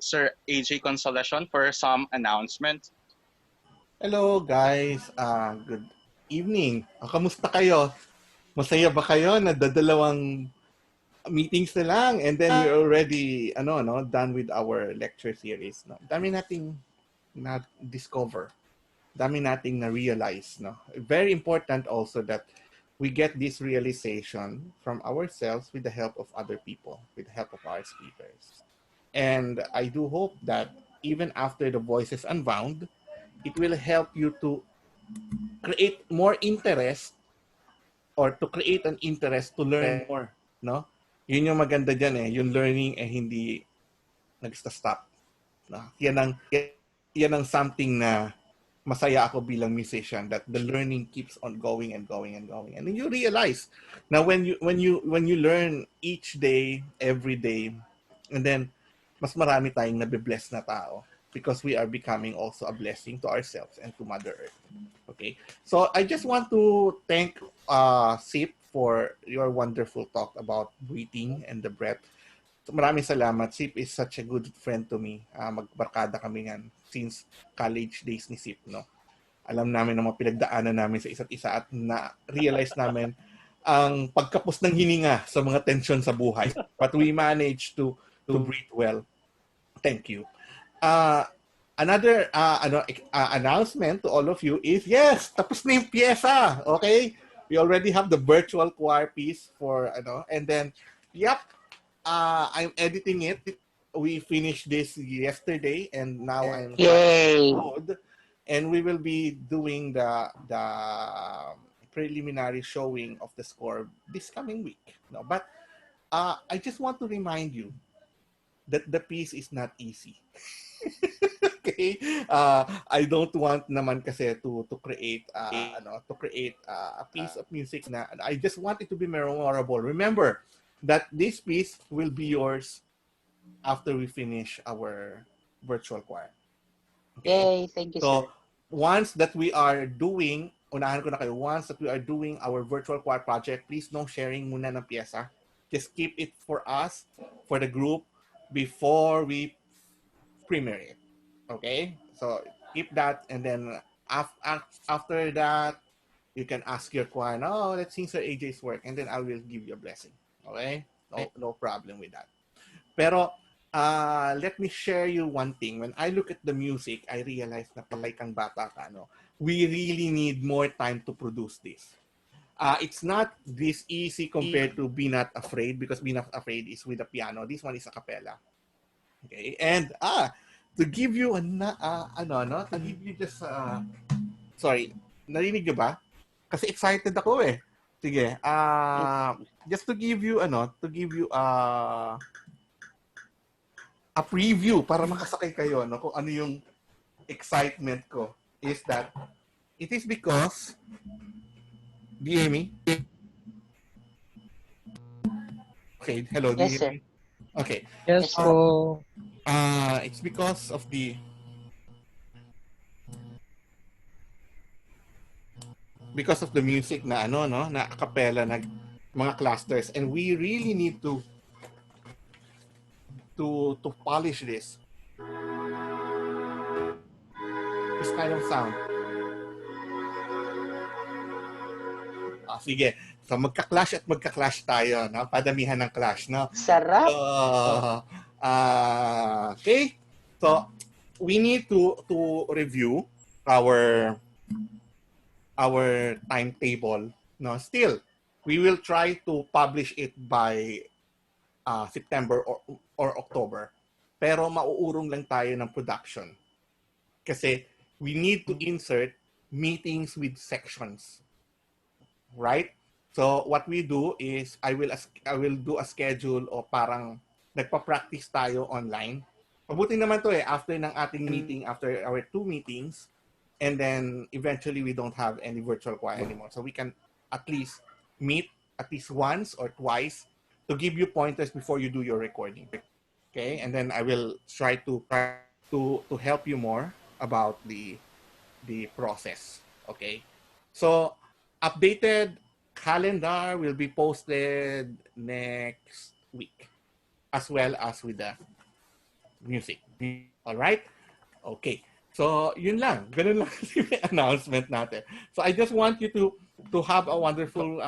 Sir AJ Consolacion for some announcements. Hello guys, good evening. Kamusta kayo? Masaya ba kayo? Nadadalawang meetings na lang and then we're already done with our lecture series. No? Dami nating na-discover. Dami nating na-realize. No? Very important also that we get this realization from ourselves with the help of other people, with the help of our speakers. And I do hope that even after the Voices Unbound, it will help you to create more interest or to create an interest to learn more, no? Yun yung maganda dyan eh, yung learning eh hindi nag-stop. No? Yan ang something na masaya ako bilang musician, that the learning keeps on going and going and going. And then you realize na when you learn each day, every day, and then mas marami tayong nabibless na tao. Because we are becoming also a blessing to ourselves and to Mother Earth. Okay, so I just want to thank Sip for your wonderful talk about breathing and the breath. So, maraming salamat. Sip is such a good friend to me. Magbarkada kami yan since college days ni Sip. No? Alam namin ang mga pinagdaanan namin sa isa't isa at na-realize namin ang pagkapos ng hininga sa mga tensyon sa buhay. But we managed to breathe well. Thank you. Another announcement to all of you is, yes, tapos na yung pyesa, okay? We already have the virtual choir piece for, and then, yep, I'm editing it. We finished this yesterday, and now I'm mode, and we will be doing the preliminary showing of the score this coming week. No, but I just want to remind you that the piece is not easy. Okay, I don't want naman kasi to create a piece of music na I just want it to be memorable. Remember that this piece will be yours after we finish our virtual choir. Okay? Yay, thank you, so, sir. once that we are doing, unahan ko na kayo, once that we are doing our virtual choir project, please no sharing muna ng pyesa. Just keep it for us, for the group, before we premiere it. Okay, so keep that, and then after that, you can ask your choir, "Oh, let's sing Sir AJ's work," and then I will give you a blessing. Okay, no problem with that. Pero let me share you one thing. When I look at the music, I realize na palay kang bata ka, no? We really need more time to produce this. It's not this easy compared to Be Not Afraid, because Be Not Afraid is with the piano. This one is a cappella. Okay, and to give you to give you just sorry, narinig niyo ba? Kasi excited ako eh. Sige, just to give you a preview para makasakay kayo no kung ano yung excitement ko is that it is because, do you hear me? Okay, hello, do you hear me? Okay. Yes po. It's because of the because of the music na ano no, na a cappella na mga clusters, and we really need to polish this kind of sound. Sige. So magka-clash at magka-clash tayo, no? Padamihan ng clash, no? Sarap. Okay. So we need to review our timetable, no? Still, we will try to publish it by September or October. Pero mauurong lang tayo ng production. Kasi we need to insert meetings with sections. Right? So what we do is I will do a schedule o parang nagpa-practice tayo online. Mabuti naman to after ng ating meeting, after our 2 meetings, and then eventually we don't have any virtual choir anymore. So we can at least meet at least once or twice to give you pointers before you do your recording. Okay? And then I will try to help you more about the process. Okay? So updated calendar will be posted next week, as well as with the music. All right? Okay. So, yun lang. Ganun lang kasi may announcement natin. So, I just want you to have a wonderful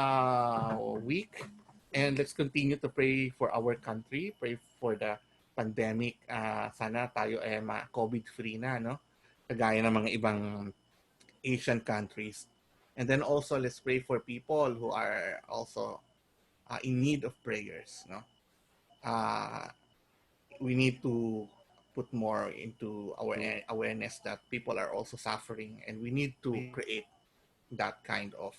week, and let's continue to pray for our country, pray for the pandemic. Sana tayo COVID-free na, no? Kagaya ng mga ibang Asian countries. And then also, let's pray for people who are also in need of prayers. No, we need to put more into our awareness that people are also suffering, and we need to create that kind of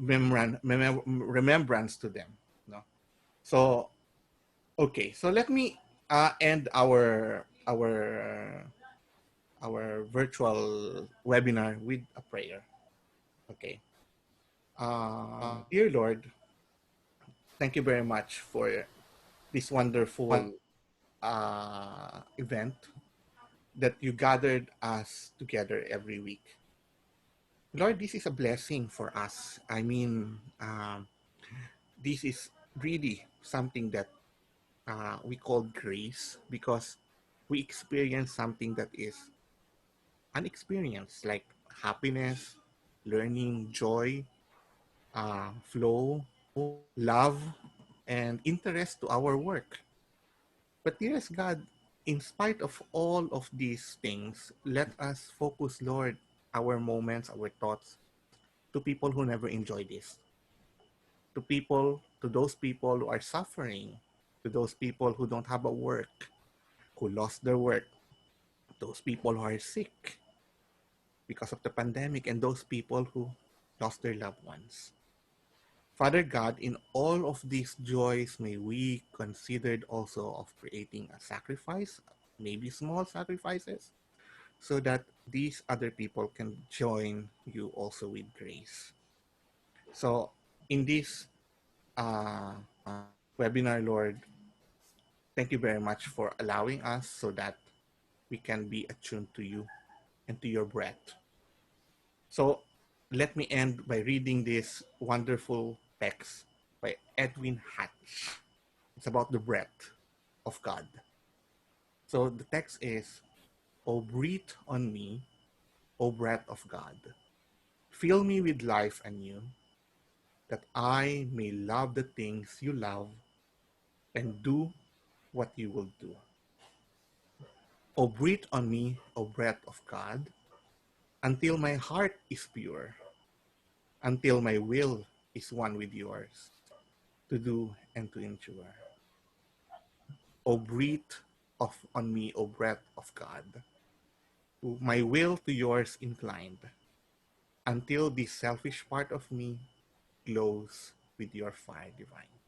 remembrance to them. No, so okay, so let me end our virtual webinar with a prayer. Okay. Dear Lord, thank you very much for this wonderful event that you gathered us together every week. Lord, this is a blessing for us. I mean, this is really something that we call grace, because we experience something that is unexperienced, like happiness, learning, joy, flow, love, and interest to our work. But dearest God, in spite of all of these things, let us focus, Lord, our moments, our thoughts to people who never enjoy this. To those people who are suffering, to those people who don't have a work, who lost their work, those people who are sick because of the pandemic, and those people who lost their loved ones. Father God, in all of these joys, may we consider also of creating a sacrifice, maybe small sacrifices, so that these other people can join you also with grace. So in this webinar, Lord, thank you very much for allowing us so that we can be attuned to you and to your breath. So let me end by reading this wonderful text by Edwin Hatch. It's about the breath of God. So the text is, "O breathe on me, O breath of God. Fill me with life anew, that I may love the things you love and do what you will do. O breathe on me, O breath of God, until my heart is pure, until my will is one with yours, to do and to endure. O breathe on me, O breath of God, my will to yours inclined, until this selfish part of me glows with your fire divine."